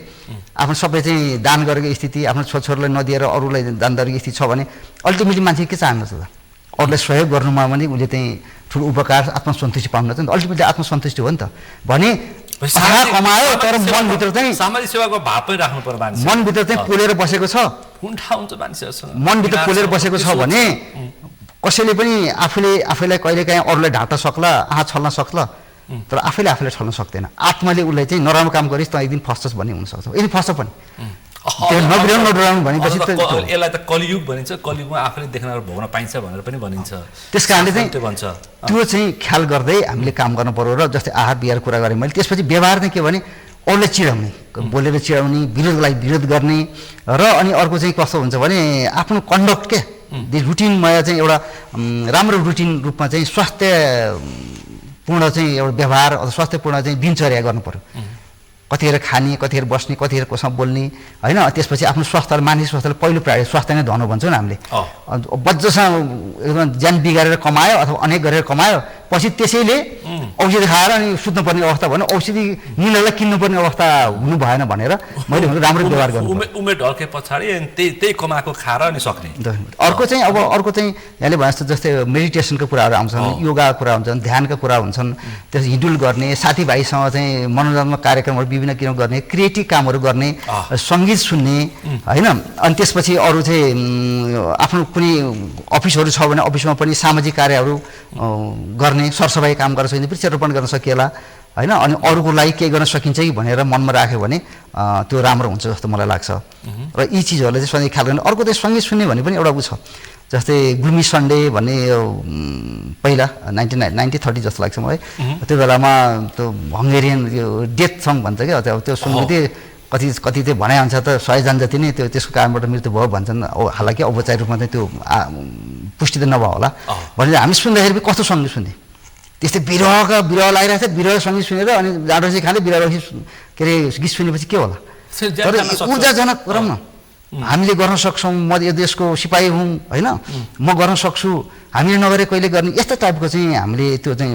आफ्नो सबै चाहिँ दान गरेको स्थिति आफ्नो छोराछोरीलाई नदिएर अरूलाई दान गरेको स्थिति छ भने अल्टिमेटली मान्छे के चाहन्छ त? अरूलाई सहयोग गर्नुमा पनि उसले चाहिँ ठुलो उपकार आत्मसन्तुष्टि पाउनु छ नि त। अल्टिमेटली आत्मसन्तुष्टि हो नि त। भने कमायो तर मनभित्र चाहिँ सामाजिक सेवाको भाव पनि राख्नु पर्यो मान्छे। मनभित्र चाहिँ पोलेर बसेको छ, कुण्ठा हुन्छ मान्छेहरूसँग। मनभित्र पोलेर बसेको छ भने कसैले पनि आफैलाई कहिलेकाहीँ अरूलाई ढाट्न सक्ला, आँखा छल्न सक्ला, तर आफैलाई छल्न सक्दैन। आत्माले उसलाई चाहिँ नराम्रो काम गरिस् त एक दिन फस्छस् भन्ने हुनसक्छ। यदि फस्छ पनि नडराउनु भनेपछि यसलाई त कलियुग भनिन्छ। कलियुगमा आफैले देख्न भोग्न पाइन्छ भनेर पनि भनिन्छ। त्यस कारणले चाहिँ त्यो चाहिँ ख्याल गर्दै हामीले काम गर्नु पर्यो। र जस्तै आहार विहार कुरा गरेँ मैले। त्यसपछि व्यवहार चाहिँ के भने अरूलाई चिडाउने, बोलेर चिडाउने, विरोधलाई विरोध गर्ने। र अनि अर्को चाहिँ कस्तो हुन्छ भने आफ्नो कन्डक्ट के रुटिनमा चाहिँ एउटा राम्रो रुटिन रूपमा चाहिँ स्वास्थ्यपूर्ण चाहिँ एउटा व्यवहार अथवा स्वास्थ्यपूर्ण चाहिँ दिनचर्या गर्नु पर्यो। कतिखेर खाने, कतिखेर बस्ने, कतिखेर कोसँग बोल्ने होइन। त्यसपछि आफ्नो स्वास्थ्यलाई मानसिक स्वास्थ्यलाई पहिलो प्रायोरिटी स्वास्थ्य नै धनु भन्छौँ नि हामीले। बज्जसँग एकदम ज्यान बिगारेर कमायो अथवा अनेक गरेर कमायो पछि त्यसैले औषधि खाएर अनि सुत्नुपर्ने अवस्था भन्नु औषधि निललाई किन्नुपर्ने अवस्था हुनु भएन भनेर मैले राम्रो व्यवहार गर्नु। उमेर ढल्के पछाडि त्यही कमाएको खाएर अनि सक्ने। अर्को चाहिँ यहाँले भने जस्तो जस्तै मेडिटेसनको कुराहरू आउँछन्, योगा कुरा हुन्छन्, ध्यानका कुरा हुन्छन्। त्यस हिडुल गर्ने, साथीभाइसँग चाहिँ मनोरञ्जनात्मक कार्यक्रमहरू विभिन्न किसिम गर्ने, क्रिएटिभ कामहरू गर्ने, सङ्गीत सुन्ने होइन। अनि त्यसपछि अरू चाहिँ आफ्नो कुनै अफिसहरू छ भने अफिसमा पनि सामाजिक कार्यहरू गर्ने, सरसफाइ काम गर्न सकिन्छ, वृक्षारोपण गर्न सकिएला होइन। अनि अरूको लागि केही गर्न सकिन्छ कि भनेर मनमा राख्यो भने त्यो राम्रो हुन्छ जस्तो मलाई लाग्छ। र यी चिजहरूलाई चाहिँ सधैँ ख्याल गर्ने। अर्को चाहिँ सङ्गीत सुन्ने भन्ने पनि एउटा उ छ। जस्तै ग्लुमी सन्डे भन्ने पहिला 1930 जस्तो लाग्छ मलाई। त्यो बेलामा त्यो हङ्गेरियन यो डेथ सङ भन्छ क्या, त्यो सुन्नु चाहिँ कति चाहिँ भनाइअनुसार त 100 जन जति नै त्यसको कारणबाट मृत्यु भयो भन्छन्। हालाकि औपचारिक रूपमा चाहिँ त्यो पुष्टि त नभयो होला भने हामी सुन्दाखेरि पनि कस्तो सङ्गीत सुन्थ्यौँ। त्यस्तै बिरह लागिरहेको छ, बिरह सङ्गीत सुनेर अनि जाडो चाहिँ खाँदै बिरह के अरे गीत सुनेपछि के होला। तर ऊर्जाजनक गरौँ न, हामीले गर्न सक्छौँ। म यो देशको सिपाही हुँ होइन, म गर्न सक्छु, हामीले नगरे कहिले गर्ने, यस्तो टाइपको चाहिँ हामीले त्यो चाहिँ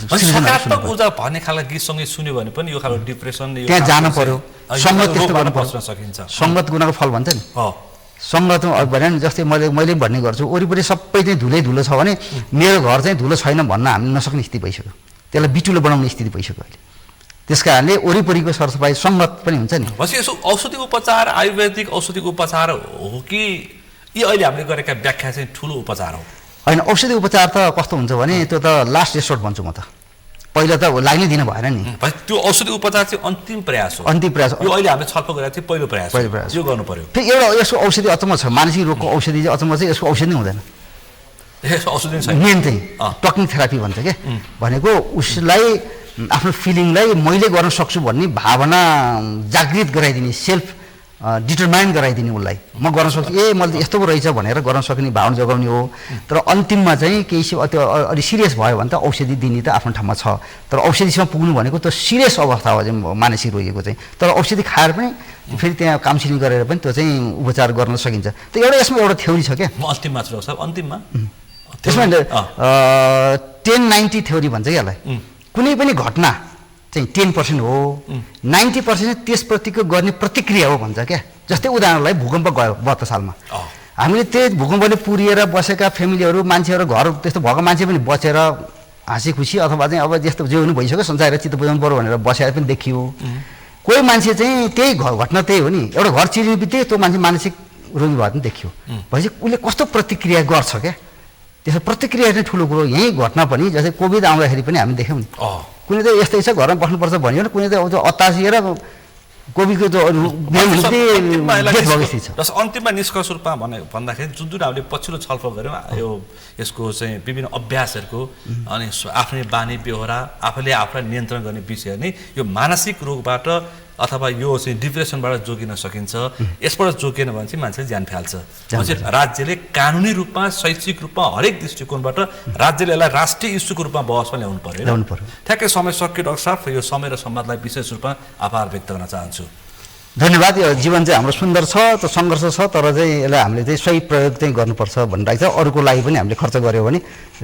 सकारात्मक ऊर्जा भन्ने खालको गीत सङ्गीत सुन्यो भने पनि यो खालको डिप्रेसन त्यहाँ जानु पर्यो। सङ्गत त्यस्तो गर्नु बस्न सकिन्छ। सङ्गत गुनाको फल भन्छ नि। सङ्गत भने जस्तै मैले भन्ने गर्छु वरिपरि सबै चाहिँ धुलो छ भने मेरो घर चाहिँ धुलो छैन भन्न हामी नसक्ने स्थिति भइसक्यो। त्यसलाई बिटुलो बनाउने स्थिति भइसक्यो अहिले। त्यस कारणले वरिपरिको सरसफाइ सङ्गत पनि हुन्छ नि। यसो औषधि उपचार आयुर्वेदिक औषधिको उपचार हो कि यी अहिले हामीले गरेका व्याख्या चाहिँ ठुलो उपचार हो? होइन, औषधि उपचार त कस्तो हुन्छ भने त्यो त लास्ट रिसोर्ट भन्छु म त। पहिला त लाग्नै दिनु भएन नि। त्यो औषधि उपचार चाहिँ अन्तिम प्रयास हो। अन्तिम प्रयास यो अहिले हामीले छलफल गरेको थियो पहिलो प्रयास यो गर्नु पर्यो। फेरि एउटा यसको औषधि अचम्म छ, मानसिक रोगको औषधि चाहिँ अचम्म चाहिँ यसको औषधि नै हुँदैन। औषधि छैन। मेन चाहिँ टकिङ थेरापी भन्छ क्या। भनेको उसलाई आफ्नो फिलिङलाई मैले गर्न सक्छु भन्ने भावना जागृत गराइदिने, सेल्फ डिटरमाइन गराइदिने उसलाई म गर्न सक्छु मैले यस्तो पो रहेछ भनेर गर्न सक्ने भावना जगाउने हो। तर अन्तिममा चाहिँ केही त्यो अलि सिरियस भयो भने त औषधि दिने त आफ्नो ठाउँमा छ। तर औषधिसम्म पुग्नु भनेको त्यो सिरियस अवस्था हो चाहिँ मानसिक रोगीको चाहिँ। तर औषधि खाएर पनि फेरि त्यहाँ काउन्सिलिङ गरेर पनि त्यो चाहिँ उपचार गर्न सकिन्छ। त यसमा एउटा थ्योरी छ क्या। म अन्तिममा छु साहब, अन्तिममा त्यसमा 10-90 थ्योरी भन्छ क्या यसलाई। कुनै पनि घटना चाहिँ 10% हो, 90% त्यसप्रतिको गर्ने प्रतिक्रिया हो भन्छ क्या। जस्तै उदाहरणलाई भूकम्प गयो 72 सालमा, हामीले त्यही भूकम्पले पुरिएर बसेका फ्यामिलीहरू मान्छेहरू घर त्यस्तो भएको मान्छे पनि बचेर हाँसी खुसी अथवा चाहिँ अब जस्तो जे हुनु भइसक्यो संसार चित्त बुझाउनु पऱ्यो भनेर बसेर पनि देखियो। कोही मान्छे चाहिँ त्यही घटना त्यही हो नि, एउटा घर चिरिने बित्तिकै त्यो मान्छे मानसिक रोगी भयो पनि देखियो। भएपछि उसले कस्तो प्रतिक्रिया गर्छ क्या, त्यसो प्रतिक्रिया चाहिँ ठुलो कुरो। यही घटना पनि जस्तै कोभिड आउँदाखेरि पनि हामी देख्यौँ नि, कुनै त यस्तै छ घरमा बस्नुपर्छ भन्यो भने कुनै त अत्तासिएर कोभिडको जस्तो अन्तिममा निष्कर्ष रूपमा भन्दाखेरि जुन हामीले पछिल्लो छलफल गऱ्यौँ यसको चाहिँ विभिन्न अभ्यासहरूको अनि आफ्नै बानी बेहोरा आफूले आफूलाई नियन्त्रण गर्ने विषय नै यो मानसिक रोगबाट अथवा यो चाहिँ डिप्रेसनबाट जोगिन सकिन्छ। यसबाट जोगिएन भने चाहिँ मान्छेले ज्यान फाल्छ। राज्यले कानुनी रूपमा शैक्षिक रूपमा हरेक दृष्टिकोणबाट राज्यले यसलाई राष्ट्रिय इस्युको रूपमा बहसमा ल्याउनु पर्यो। ठ्याक्कै समय सक्यो डाक्टर साहब, यो समय र संवादलाई विशेष रूपमा आभार व्यक्त गर्न चाहन्छु। धन्यवाद। यो जीवन चाहिँ हाम्रो सुन्दर छ, त सङ्घर्ष छ, तर चाहिँ यसलाई हामीले चाहिँ सही प्रयोग चाहिँ गर्नुपर्छ भनिरहेको छ। अरूको लागि पनि हामीले खर्च गऱ्यौँ भने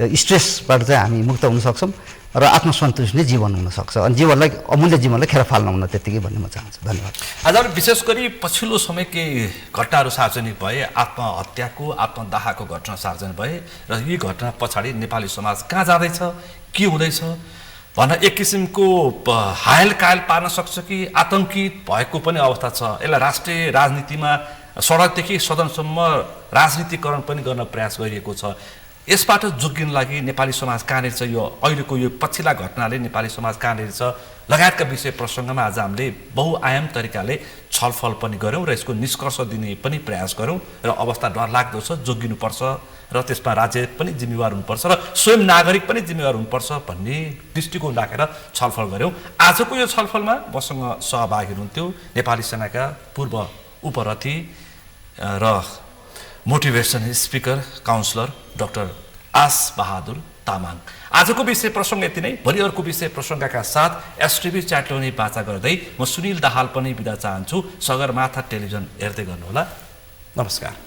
स्ट्रेसबाट चाहिँ हामी मुक्त हुन सक्छौँ र आत्मसन्तुष्टि नै जीवन हुनसक्छ। अनि जीवनलाई अमूल्य जीवनलाई खेर फाल्न हुन त्यत्तिकै भन्ने म चाहन्छु। धन्यवाद। आज विशेष गरी पछिल्लो समय केही घटनाहरू सार्वजनिक भए, आत्महत्याको आत्मदाहको घटना सार्वजनिक भए र यी घटना पछाडि नेपाली समाज कहाँ जाँदैछ, के हुँदैछ भन्न एक किसिमको हायल कायल पार्न सक्छ कि आतङ्कित भएको पनि अवस्था छ। यसलाई राष्ट्रिय राजनीतिमा सडकदेखि सदनसम्म राजनीतिकरण पनि गर्न प्रयास गरिएको छ। यसबाट जोगिन लागि नेपाली समाज कहाँनिर छ, यो अहिलेको यो पछिल्ला घटनाले नेपाली समाज कहाँनिर छ लगायतका विषय प्रसङ्गमा आज हामीले बहुआयाम तरिकाले छलफल पनि गऱ्यौँ र यसको निष्कर्ष दिने पनि प्रयास गऱ्यौँ। र अवस्था डरलाग्दो छ, जोगिनुपर्छ र त्यसमा राज्य पनि जिम्मेवार हुनुपर्छ र स्वयं नागरिक पनि जिम्मेवार हुनुपर्छ भन्ने दृष्टिकोण राखेर छलफल गऱ्यौँ। आजको यो छलफलमा मसँग सहभागी हुनुहुन्थ्यो नेपाली सेनाका पूर्व उपरथी र मोटिभेसन स्पिकर काउन्सिलर डाक्टर आस बहादुर तामाङ। आजको विषय प्रसङ्ग यति नै। भोलि अर्को विषय प्रसङ्गका साथ एसटिभी च्याटलोनी बाचा गर्दै म सुनिल दाहाल पनि बिदा चाहन्छु। सगरमाथा टेलिभिजन हेर्दै गर्नुहोला। नमस्कार।